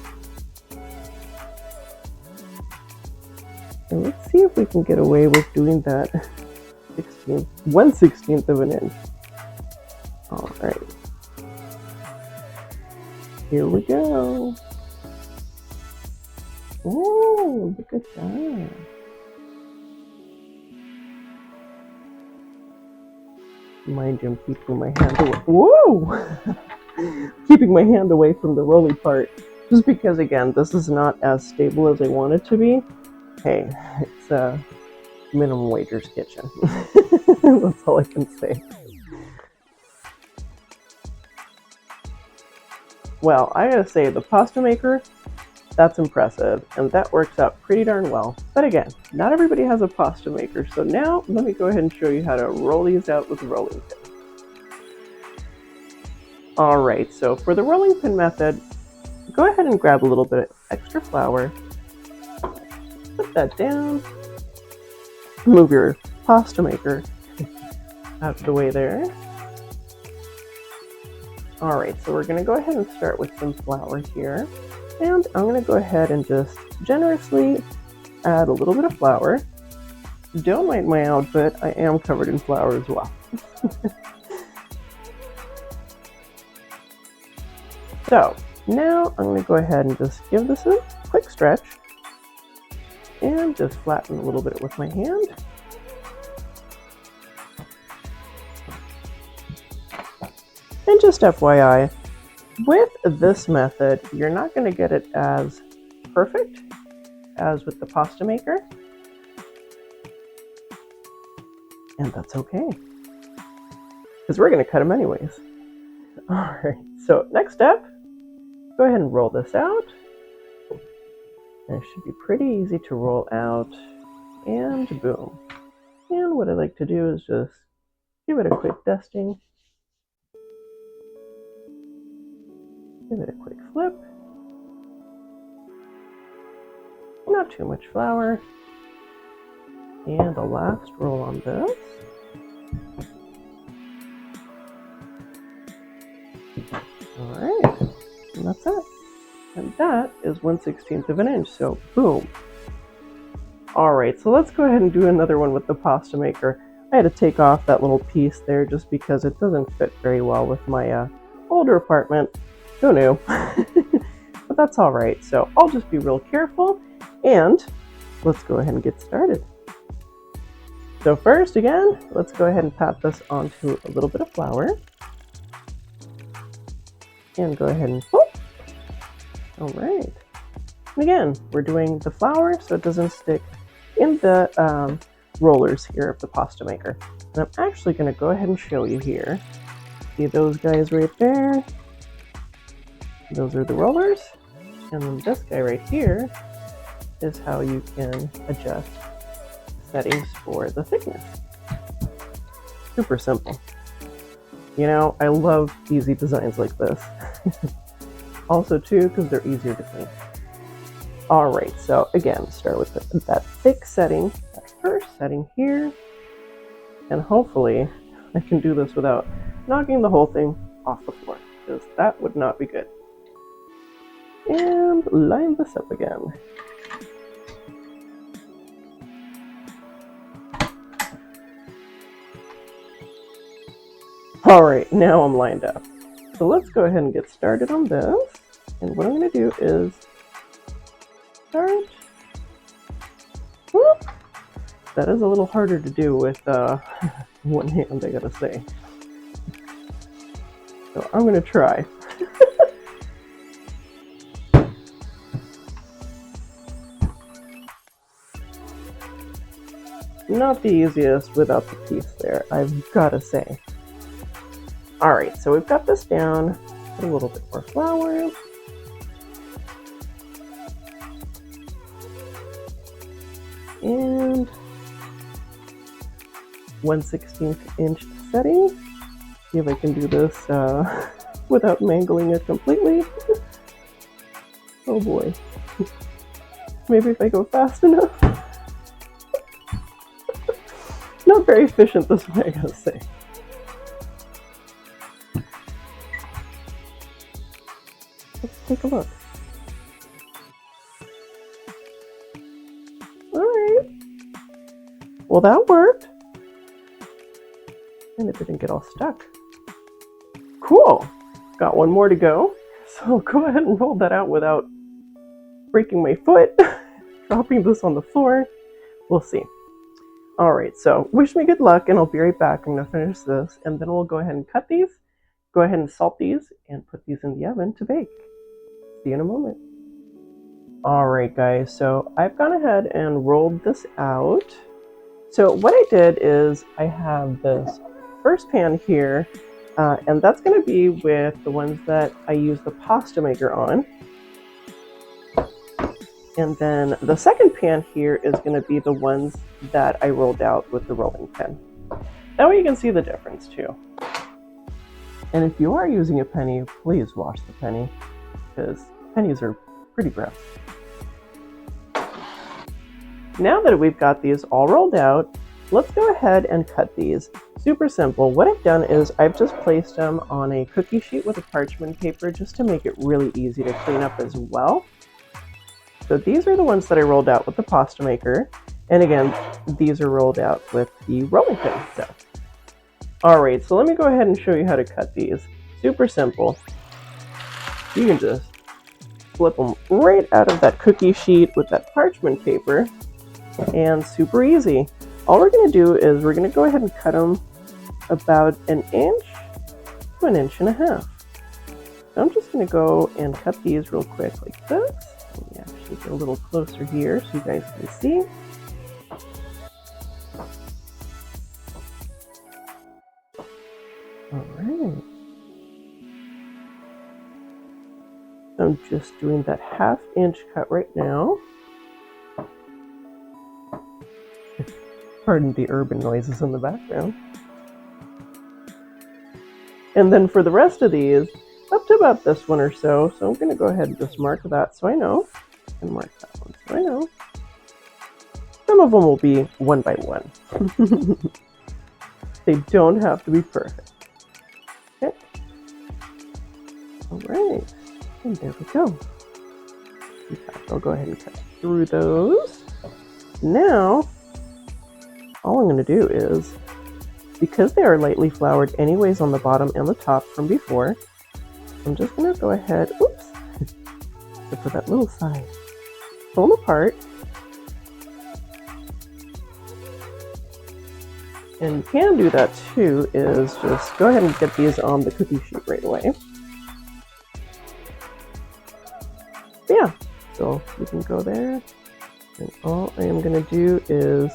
And let's see if we can get away with doing that 1/16 of an inch. All right. Here we go. Oh, look at that. Mind you, I'm keeping my hand away. Whoa! Keeping my hand away from the rolly part. Just because, again, this is not as stable as I want it to be. Hey, it's a minimum wager's kitchen. That's all I can say. Well, I gotta say, the pasta maker, that's impressive, and that works out pretty darn well. But again, not everybody has a pasta maker, so now let me go ahead and show you how to roll these out with a rolling pin. Alright, so for the rolling pin method, go ahead and grab a little bit of extra flour, put that down, move your pasta maker out of the way there. Alright, so we're going to go ahead and start with some flour here. And I'm going to go ahead and just generously add a little bit of flour. Don't mind my outfit, I am covered in flour as well. So, now I'm going to go ahead and just give this a quick stretch. And just flatten a little bit with my hand. And just FYI, with this method, you're not going to get it as perfect as with the pasta maker. And that's okay, because we're going to cut them anyways. Alright, so next step, go ahead and roll this out. And it should be pretty easy to roll out, and boom. And what I like to do is just give it a quick dusting. Give it a quick flip. Not too much flour. And the last roll on this. Alright, and that's it. And that is 1/16 of an inch, so boom. Alright, so let's go ahead and do another one with the pasta maker. I had to take off that little piece there just because it doesn't fit very well with my older apartment. Who knew? But that's all right. So I'll just be real careful, and let's go ahead and get started. So first, again, let's go ahead and pat this onto a little bit of flour. And go ahead and whoop. All right. And again, we're doing the flour so it doesn't stick in the rollers here of the pasta maker. And I'm actually going to go ahead and show you here. See those guys right there? Those are the rollers. And then this guy right here is how you can adjust settings for the thickness. Super simple. You know, I love easy designs like this. Also too, because they're easier to clean. All right, so again, start with that thick setting, that first setting here. And hopefully I can do this without knocking the whole thing off the floor, because that would not be good. And line this up again. All right, now I'm lined up. So let's go ahead and get started on this. And what I'm going to do is start. Whoop. That is a little harder to do with one hand, I gotta say. So I'm going to try. Not the easiest without the piece there, I've got to say. All right, so we've got this down. Put a little bit more flour. And 1/16 inch setting. See if I can do this without mangling it completely. Oh boy. Maybe if I go fast enough. Not very efficient this way, I gotta say. Let's take a look. Alright. Well, that worked. And it didn't get all stuck. Cool. Got one more to go. So go ahead and roll that out without breaking my foot, dropping this on the floor. We'll see. Alright, so wish me good luck, and I'll be right back. I'm going to finish this, and then we'll go ahead and cut these, go ahead and salt these, and put these in the oven to bake. See you in a moment. Alright guys, so I've gone ahead and rolled this out. So what I did is I have this first pan here, and that's going to be with the ones that I use the pasta maker on. And then the second pan here is going to be the ones that I rolled out with the rolling pin. That way you can see the difference too. And if you are using a penny, please wash the penny, because pennies are pretty gross. Now that we've got these all rolled out, let's go ahead and cut these. Super simple. What I've done is I've just placed them on a cookie sheet with a parchment paper just to make it really easy to clean up as well. So these are the ones that I rolled out with the pasta maker. And again, these are rolled out with the rolling pin. So, all right, so let me go ahead and show you how to cut these. Super simple. You can just flip them right out of that cookie sheet with that parchment paper, and super easy. All we're going to do is we're going to go ahead and cut them about 1 inch to 1.5 inches. So I'm just going to go and cut these real quick like this. Let me actually get a little closer here so you guys can see. All right. I'm just doing that 1/2 inch cut right now. Pardon the urban noises in the background. And then for the rest of these, up to about this one or so. So I'm going to go ahead and just mark that so I know. And mark that one so I know. Some of them will be one by one. They don't have to be perfect. Okay. All right. And there we go. In fact, I'll go ahead and cut through those. Now, all I'm going to do is, because they are lightly floured anyways on the bottom and the top from before, I'm just gonna go ahead, oops, except for that little side. Pull them apart. And you can do that too, is just go ahead and get these on the cookie sheet right away. But yeah, so you can go there. And all I am gonna do is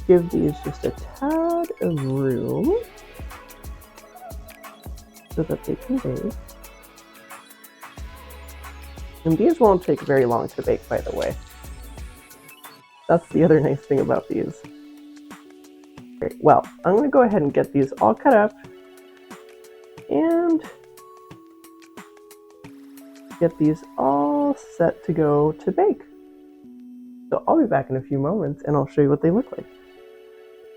give these just a tad of room so that they can bake. And these won't take very long to bake, by the way. That's the other nice thing about these. Great. Well, I'm going to go ahead and get these all cut up and get these all set to go to bake. So I'll be back in a few moments and I'll show you what they look like.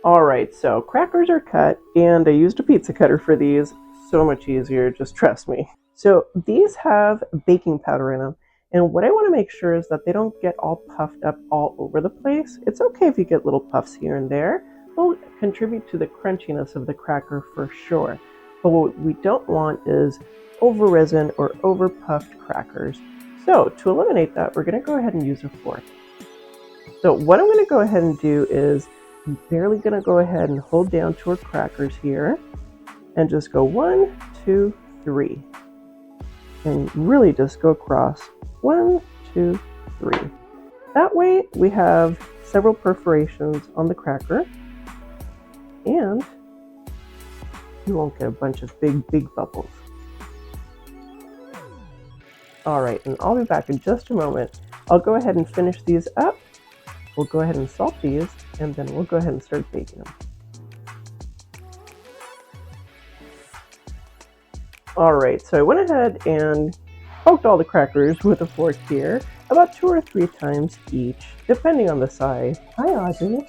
Alright, so crackers are cut and I used a pizza cutter for these. So much easier, just trust me. So these have baking powder in them. And what I want to make sure is that they don't get all puffed up all over the place. It's okay if you get little puffs here and there. Will contribute to the crunchiness of the cracker for sure. But what we don't want is over resin or over puffed crackers. So to eliminate that, we're going to go ahead and use a fork. So what I'm going to go ahead and do is I'm barely going to go ahead and hold down to our crackers here and just go 1, 2, 3. And really just go across 1, 2, 3. That way we have several perforations on the cracker. And you won't get a bunch of big bubbles. All right, and I'll be back in just a moment. I'll go ahead and finish these up. We'll go ahead and salt these, and then we'll go ahead and start baking them. All right, so I went ahead and poked all the crackers with a fork here, about 2 or 3 times each, depending on the size. Hi, Audrey.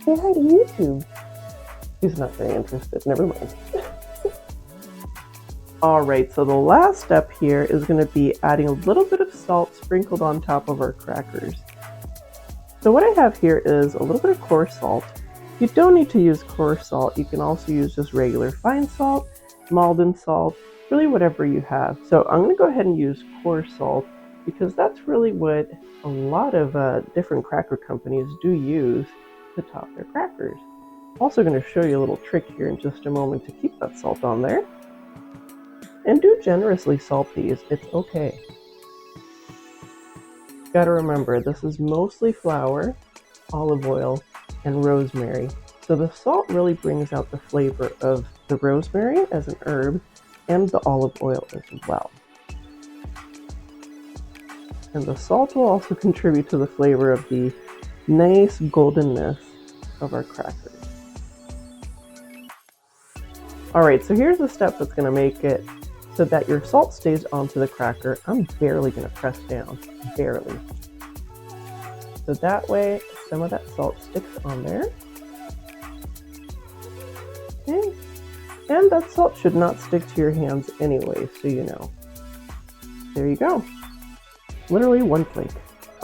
Say hi to YouTube. He's not very interested, never mind. Alright, so the last step here is going to be adding a little bit of salt sprinkled on top of our crackers. So what I have here is a little bit of coarse salt. You don't need to use coarse salt, you can also use just regular fine salt, Maldon salt, really whatever you have. So I'm going to go ahead and use coarse salt because that's really what a lot of different cracker companies do use to top their crackers. Also going to show you a little trick here in just a moment to keep that salt on there. And do generously salt these, it's okay. Gotta remember, this is mostly flour, olive oil, and rosemary. So the salt really brings out the flavor of the rosemary as an herb and the olive oil as well. And the salt will also contribute to the flavor of the nice goldenness of our crackers. Alright, so here's the step that's going to make it so that your salt stays onto the cracker. I'm barely going to press down, barely. So that way some of that salt sticks on there. Okay, and that salt should not stick to your hands anyway, so you know. There you go. Literally one flake.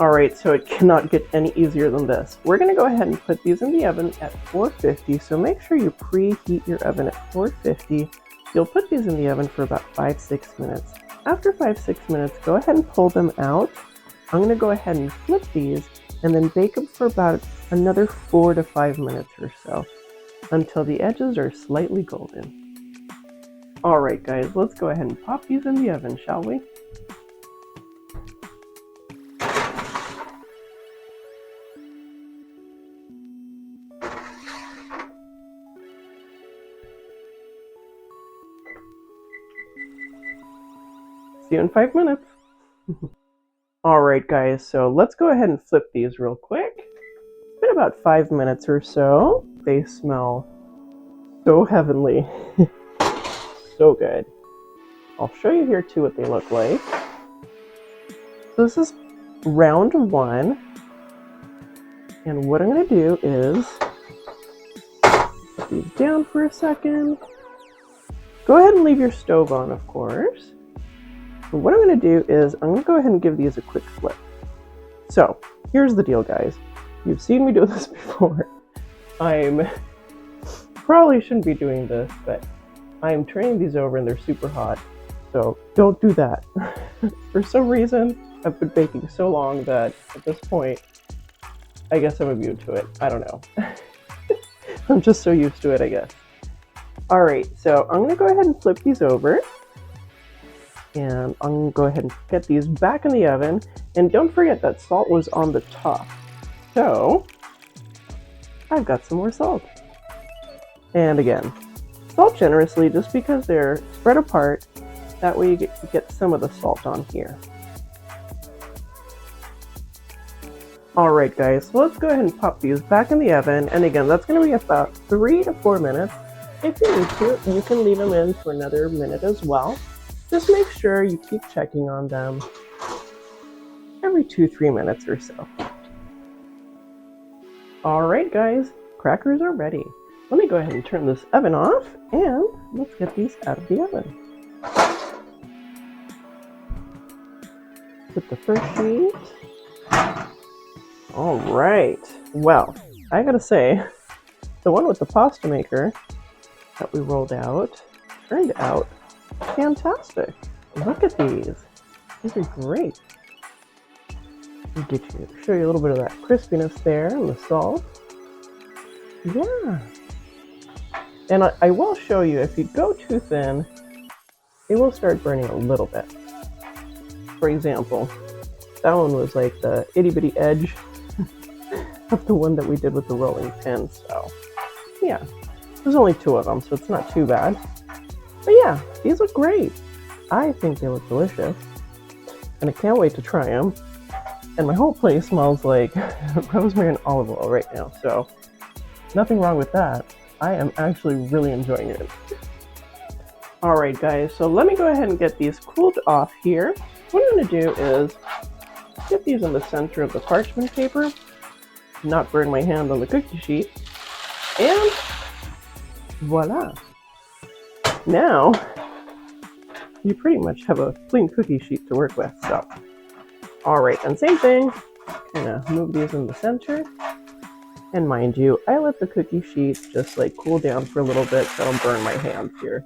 Alright, so it cannot get any easier than this. We're going to go ahead and put these in the oven at 450, so make sure you preheat your oven at 450. You'll put these in the oven for about 5-6 minutes. After 5-6 minutes, go ahead and pull them out. I'm going to go ahead and flip these and then bake them for about another 4 to 5 minutes or so until the edges are slightly golden. Alright guys, let's go ahead and pop these in the oven, shall we? See you in 5 minutes. Alright guys, so let's go ahead and flip these real quick. It's been about 5 minutes or so. They smell so heavenly. So good. I'll show you here too what they look like. So this is round 1. And what I'm going to do is put these down for a second. Go ahead and leave your stove on, of course. But what I'm going to do is I'm going to go ahead and give these a quick flip. So here's the deal, guys. You've seen me do this before. I'm probably shouldn't be doing this, but I'm turning these over and they're super hot. So don't do that. For some reason, I've been baking so long that at this point, I guess I'm immune to it. I don't know. I'm just so used to it, I guess. All right, so I'm gonna go ahead and flip these over. And I'm gonna go ahead and get these back in the oven. And don't forget that salt was on the top. So I've got some more salt. And again, salt generously just because they're spread apart. That way you get some of the salt on here. Alright guys, so let's go ahead and pop these back in the oven. And again, that's going to be about 3 to 4 minutes. If you need to, you can leave them in for another minute as well. Just make sure you keep checking on them every 2-3 minutes or so. Alright guys, crackers are ready. Let me go ahead and turn this oven off and let's get these out of the oven. Put the first sheet. Alright, well, I gotta say, the one with the pasta maker that we rolled out turned out fantastic. Look at these. These are great. I'll show you a little bit of that crispiness there and the salt. Yeah. And I will show you, if you go too thin, it will start burning a little bit. For example, that one was like the itty bitty edge of the one that we did with the rolling pin. So yeah, there's only 2 of them, so it's not too bad. But yeah, these look great. I think they look delicious, and I can't wait to try them. And my whole place smells like rosemary and olive oil right now, so nothing wrong with that. I am actually really enjoying it. Alright guys, so let me go ahead and get these cooled off here. What I'm going to do is get these in the center of the parchment paper, not burn my hand on the cookie sheet, and voila! Now, you pretty much have a clean cookie sheet to work with, so. Alright, and same thing, kind of move these in the center. And mind you, I let the cookie sheet just like cool down for a little bit so I don't burn my hands here.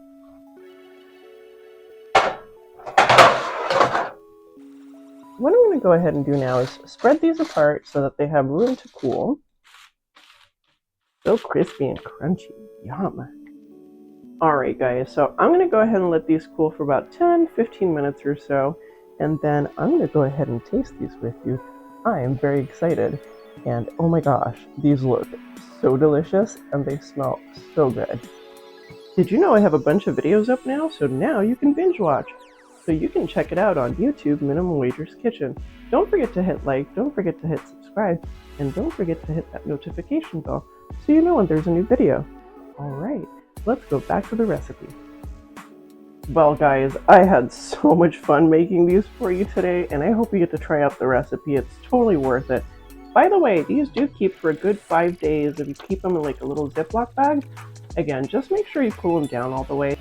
What I'm going to go ahead and do now is spread these apart so that they have room to cool. So crispy and crunchy. Yum. Alright guys, so I'm going to go ahead and let these cool for about 10-15 minutes or so. And then I'm going to go ahead and taste these with you. I am very excited. And oh my gosh, these look so delicious and they smell so good. Did you know I have a bunch of videos up now? So now you can binge watch. So you can check it out on YouTube, Minimum Wager's Kitchen. Don't forget to hit like, don't forget to hit subscribe, and don't forget to hit that notification bell so you know when there's a new video. Alright, let's go back to the recipe. Well guys, I had so much fun making these for you today, and I hope you get to try out the recipe. It's totally worth it. By the way, these do keep for a good 5 days if you keep them in like a little Ziploc bag. Again, just make sure you cool them down all the way.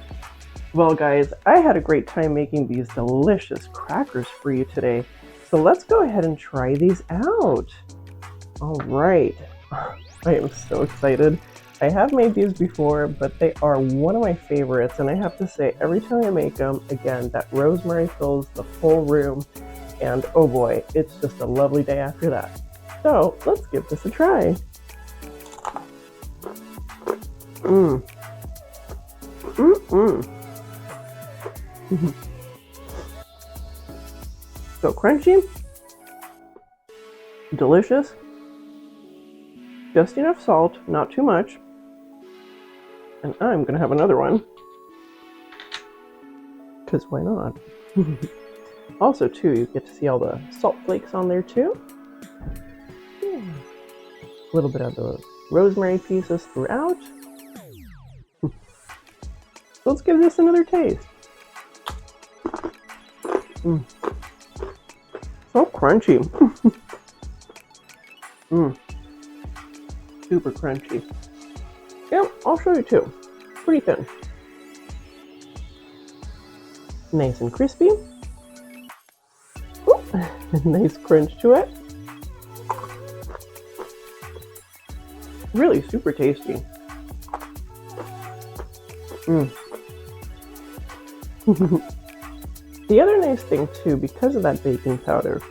Well guys, I had a great time making these delicious crackers for you today. So let's go ahead and try these out. Alright, I am so excited. I have made these before, but they are one of my favorites. And I have to say, every time I make them, again, that rosemary fills the whole room. And oh boy, it's just a lovely day after that. So let's give this a try. So crunchy, delicious, just enough salt, not too much. And I'm gonna have another one, because why not? Also too, you get to see all the salt flakes on there too. A little bit of the rosemary pieces throughout. Let's give this another taste. So crunchy. Super crunchy. Yeah, I'll show you too. Pretty thin. Nice and crispy. Ooh, nice crunch to it. Really super tasty. The other nice thing too, because of that baking powder,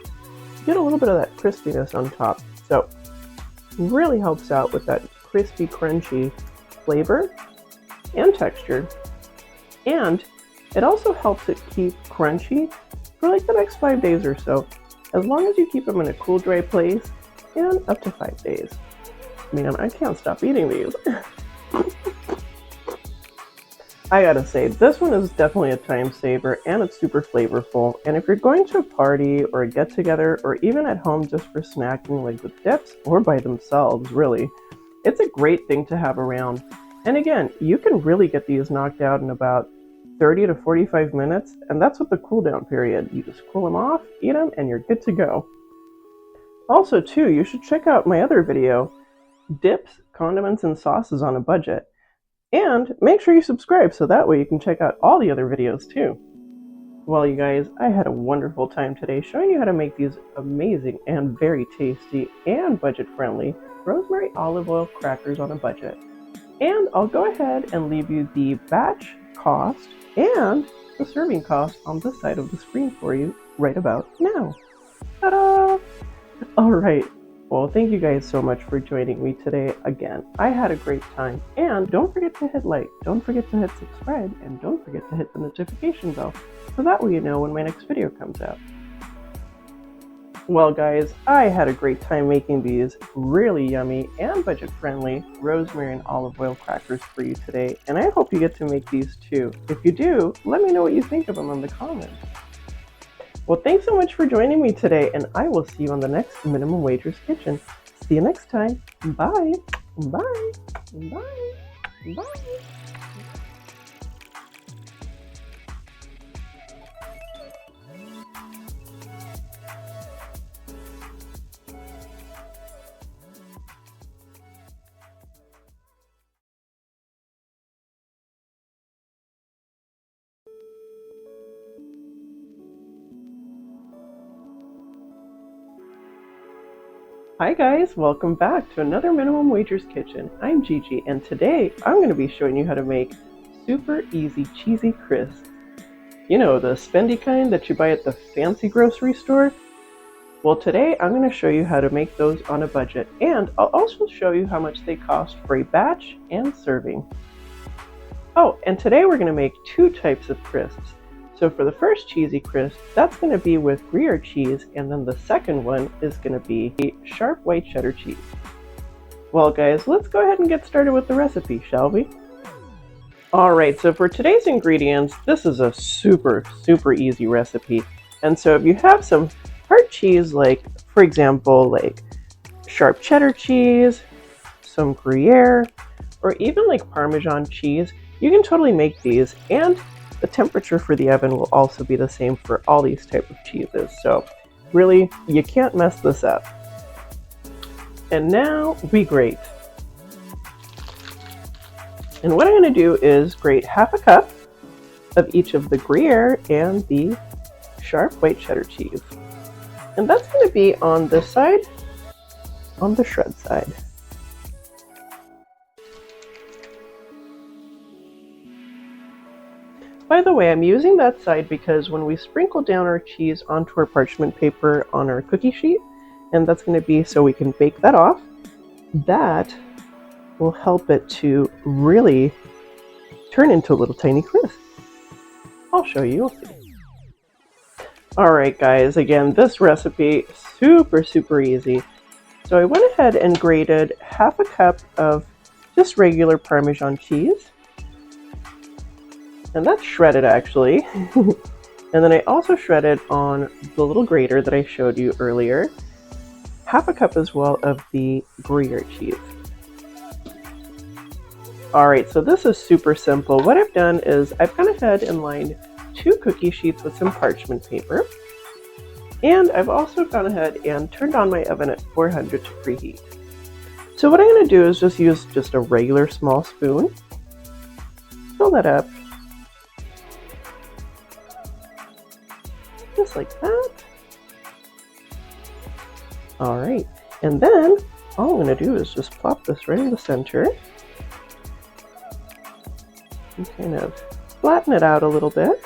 you get a little bit of that crispiness on top. So really helps out with that crispy, crunchy flavor and texture. And it also helps it keep crunchy for like the next 5 days or so, as long as you keep them in a cool, dry place, and up to 5 days. Man, I can't stop eating these. I gotta say, this one is definitely a time saver, and it's super flavorful. And if you're going to a party or a get-together, or even at home just for snacking, like with dips or by themselves, really, it's a great thing to have around. And again, you can really get these knocked out in about 30 to 45 minutes, and that's with the cool down period. You just cool them off, eat them, and you're good to go. Also too, you should check out my other video, Dips, Condiments, and Sauces on a Budget. And make sure you subscribe so that way you can check out all the other videos too. Well, you guys, I had a wonderful time today showing you how to make these amazing and very tasty and budget-friendly rosemary olive oil crackers on a budget. And I'll go ahead and leave you the batch cost and the serving cost on this side of the screen for you right about now. Ta-da! All right. Well, thank you guys so much for joining me today again. I had a great time. And don't forget to hit like, don't forget to hit subscribe, and don't forget to hit the notification bell so that way you know when my next video comes out. Well guys, I had a great time making these really yummy and budget-friendly rosemary and olive oil crackers for you today, and I hope you get to make these too. If you do, let me know what you think of them in the comments. Well, thanks so much for joining me today, and I will see you on the next Minimum Wager's Kitchen. See you next time. Bye. Bye. Bye. Bye. Hi guys, welcome back to another Minimum Wager's Kitchen. I'm Gigi, and today I'm going to be showing you how to make super easy cheesy crisps. You know, the spendy kind that you buy at the fancy grocery store? Well, today I'm going to show you how to make those on a budget, and I'll also show you how much they cost for a batch and serving. Oh, and today we're going to make 2 types of crisps. So for the first cheesy crisp, that's going to be with Gruyere cheese, and then the second one is going to be sharp white cheddar cheese. Well guys, let's go ahead and get started with the recipe, shall we? Alright, so for today's ingredients, this is a super easy recipe. And so if you have some hard cheese, like for example, like sharp cheddar cheese, some Gruyere, or even like Parmesan cheese, you can totally make these, and the temperature for the oven will also be the same for all these type of cheeses. So really, you can't mess this up. And now we grate. And what I'm going to do is grate half a cup of each of the Gruyere and the sharp white cheddar cheese. And that's going to be on this side, on the shred side. By the way, I'm using that side because when we sprinkle down our cheese onto our parchment paper on our cookie sheet, and that's going to be so we can bake that off, that will help it to really turn into a little tiny crisp. I'll show you. You'll see. Alright guys, again, this recipe, super easy. So I went ahead and grated half a cup of just regular Parmesan cheese. And that's shredded actually. And then I also shredded on the little grater that I showed you earlier, half a cup as well of the Gruyere cheese. Alright, so this is super simple. What I've done is I've gone ahead and lined 2 cookie sheets with some parchment paper. And I've also gone ahead and turned on my oven at 400 to preheat. So what I'm going to do is just use just a regular small spoon, fill that up, just like that. Alright, and then all I'm going to do is just plop this right in the center and kind of flatten it out a little bit.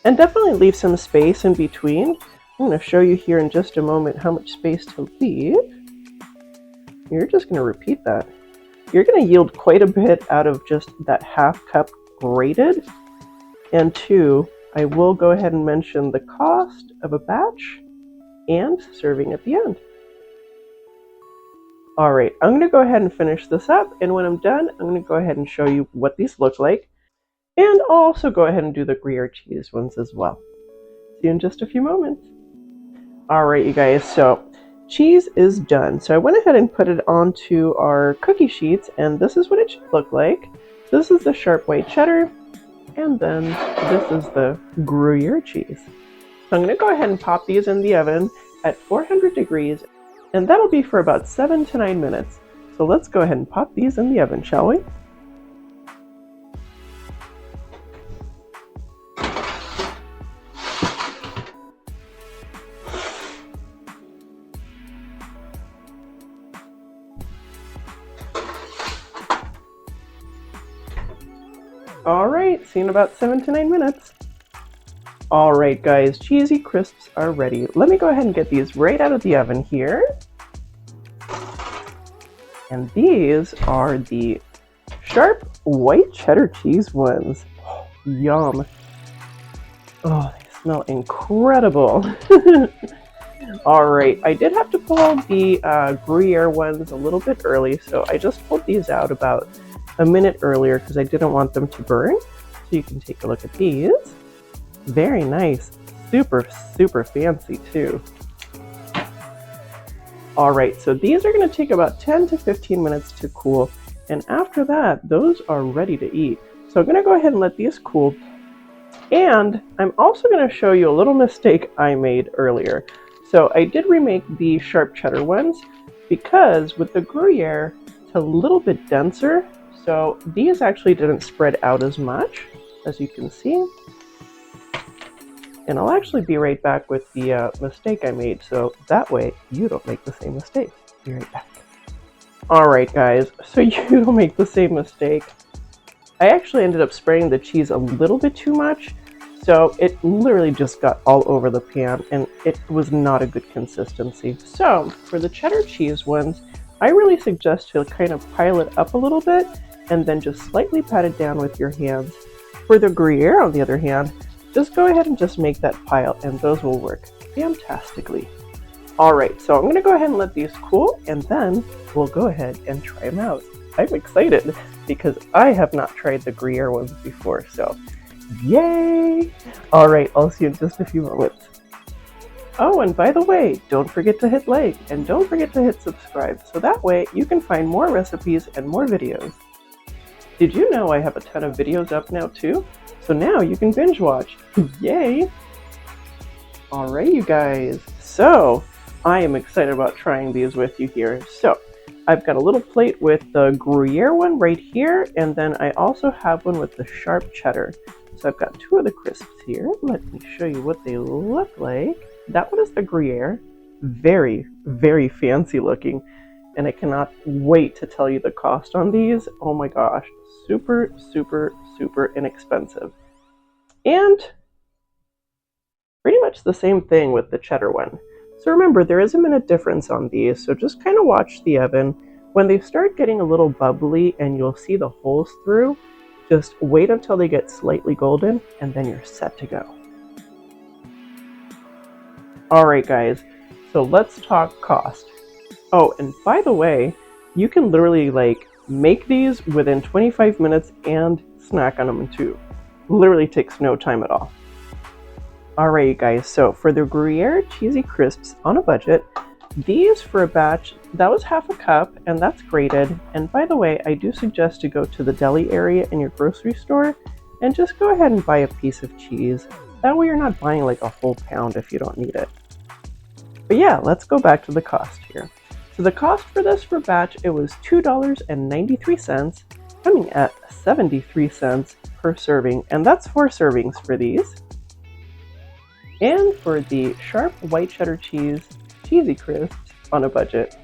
And definitely leave some space in between. I'm going to show you here in just a moment how much space to leave. You're just going to repeat that. You're going to yield quite a bit out of just that half cup grated. And two, I will go ahead and mention the cost of a batch and serving at the end. All right, I'm going to go ahead and finish this up, and when I'm done, I'm going to go ahead and show you what these look like, and I'll also go ahead and do the Gruyere cheese ones as well. See you in just a few moments. All right, you guys, so cheese is done. So I went ahead and put it onto our cookie sheets, and this is what it should look like. This is the sharp white cheddar, and then this is the Gruyere cheese. So I'm going to go ahead and pop these in the oven at 400 degrees, and that'll be for about 7 to 9 minutes. So let's go ahead and pop these in the oven, shall we? All right, see you in about 7 to 9 minutes. All right, guys, cheesy crisps are ready. Let me go ahead and get these right out of the oven here. And these are the sharp white cheddar cheese ones. Oh, yum. Oh, they smell incredible. All right, I did have to pull the Gruyere ones a little bit early, so I just pulled these out about a minute earlier because I didn't want them to burn. So you can take a look at these. Very nice. Super, super fancy too. All right, so these are going to take about 10 to 15 minutes to cool. And after that, those are ready to eat. So I'm going to go ahead and let these cool. And I'm also going to show you a little mistake I made earlier. So I did remake the sharp cheddar ones because with the Gruyere, it's a little bit denser. So these actually didn't spread out as much, as you can see. And I'll actually be right back with the mistake I made, so that way you don't make the same mistake. Be right back. All right, guys, so you don't make the same mistake. I actually ended up spraying the cheese a little bit too much, so it literally just got all over the pan, and it was not a good consistency. So for the cheddar cheese ones, I really suggest to kind of pile it up a little bit, and then just slightly pat it down with your hands. For the Gruyere, on the other hand, just go ahead and just make that pile, and those will work fantastically. All right, so I'm going to go ahead and let these cool, and then we'll go ahead and try them out. I'm excited because I have not tried the Gruyere ones before, so yay! All right, I'll see you in just a few moments. Oh, and by the way, don't forget to hit like, and don't forget to hit subscribe, so that way you can find more recipes and more videos. Did you know I have a ton of videos up now too? So now you can binge watch. Yay! Alright, you guys. So I am excited about trying these with you here. So I've got a little plate with the Gruyere one right here, and then I also have one with the sharp cheddar. So I've got two of the crisps here. Let me show you what they look like. That one is the Gruyere. Very, very fancy looking. And I cannot wait to tell you the cost on these. Oh my gosh. Super, super, super inexpensive. And pretty much the same thing with the cheddar one. So remember, there is a minute difference on these, so just kind of watch the oven. When they start getting a little bubbly and you'll see the holes through, just wait until they get slightly golden, and then you're set to go. All right, guys, so let's talk cost. Oh, and by the way, you can literally make these within 25 minutes and snack on them too. Literally takes no time at all. Alright, you guys, so for the Gruyere cheesy crisps on a budget, these for a batch, that was half a cup, and that's grated. And by the way, I do suggest to go to the deli area in your grocery store and just go ahead and buy a piece of cheese. That way you're not buying like a whole pound if you don't need it. But yeah, let's go back to the cost here. So the cost for this for batch, it was $2.93, coming at 73 cents per serving, and that's 4 servings for these. And for the sharp white cheddar cheese cheesy crisps on a budget,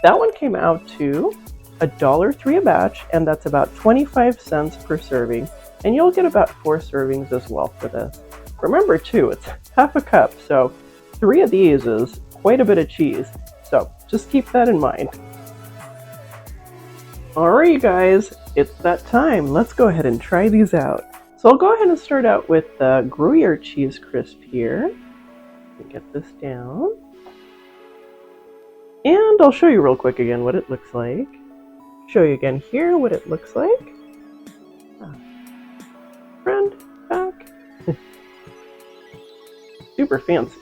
that one came out to $1.03 a batch, and that's about 25 cents per serving, and you'll get about 4 servings as well for this. Remember too, it's half a cup, so 3 of these is quite a bit of cheese. So just keep that in mind. Alright guys, it's that time. Let's go ahead and try these out. So I'll go ahead and start out with the Gruyere cheese crisp here. Get this down. And I'll show you real quick again what it looks like. Show you again here what it looks like. Friend, back. Super fancy.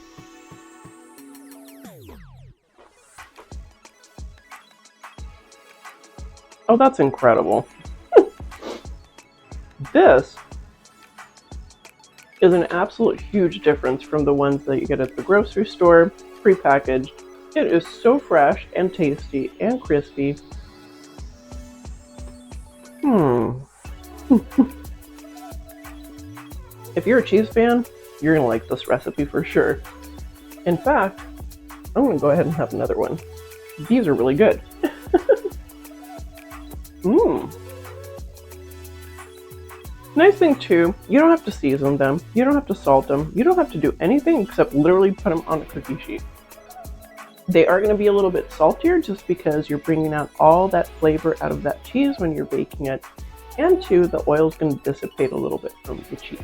Oh, that's incredible. This is an absolute huge difference from the ones that you get at the grocery store, prepackaged. It is so fresh and tasty and crispy. If you're a cheese fan, you're gonna like this recipe for sure. In fact, I'm gonna go ahead and have another one. These are really good. Nice thing too, you don't have to season them, you don't have to salt them, you don't have to do anything except literally put them on a cookie sheet. They are going to be a little bit saltier just because you're bringing out all that flavor out of that cheese when you're baking it, and two, the oil's going to dissipate a little bit from the cheese.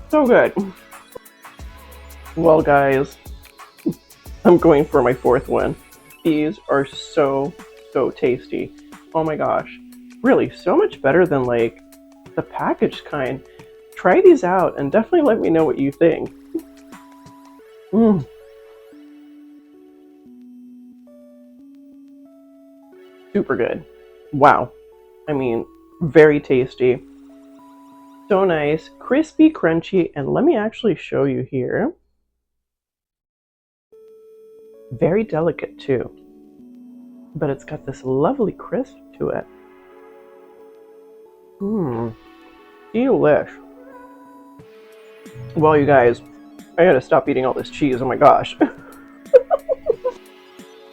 So good. Well guys, I'm going for my 4th one. These are so tasty. Oh my gosh. Really, so much better than like the packaged kind. Try these out and definitely let me know what you think. Super good. Wow. I mean, very tasty. So nice, crispy, crunchy, and let me actually show you here. Very delicate too, but it's got this lovely crisp to it. Delish. Well, you guys, I gotta stop eating all this cheese, oh my gosh.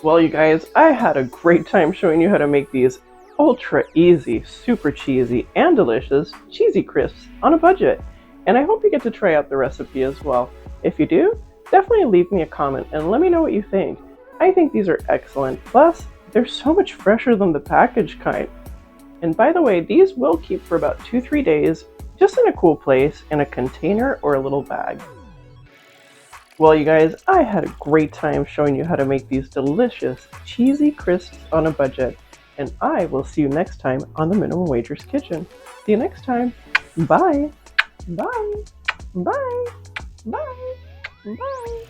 Well, you guys, I had a great time showing you how to make these ultra easy, super cheesy, and delicious cheesy crisps on a budget. And I hope you get to try out the recipe as well. If you do, definitely leave me a comment and let me know what you think. I think these are excellent. Plus, they're so much fresher than the packaged kind. And by the way, these will keep for about 2-3 days, just in a cool place, in a container or a little bag. Well, you guys, I had a great time showing you how to make these delicious, cheesy crisps on a budget. And I will see you next time on the Minimum Wagers Kitchen. See you next time. Bye. Bye. Bye. Bye. Bye.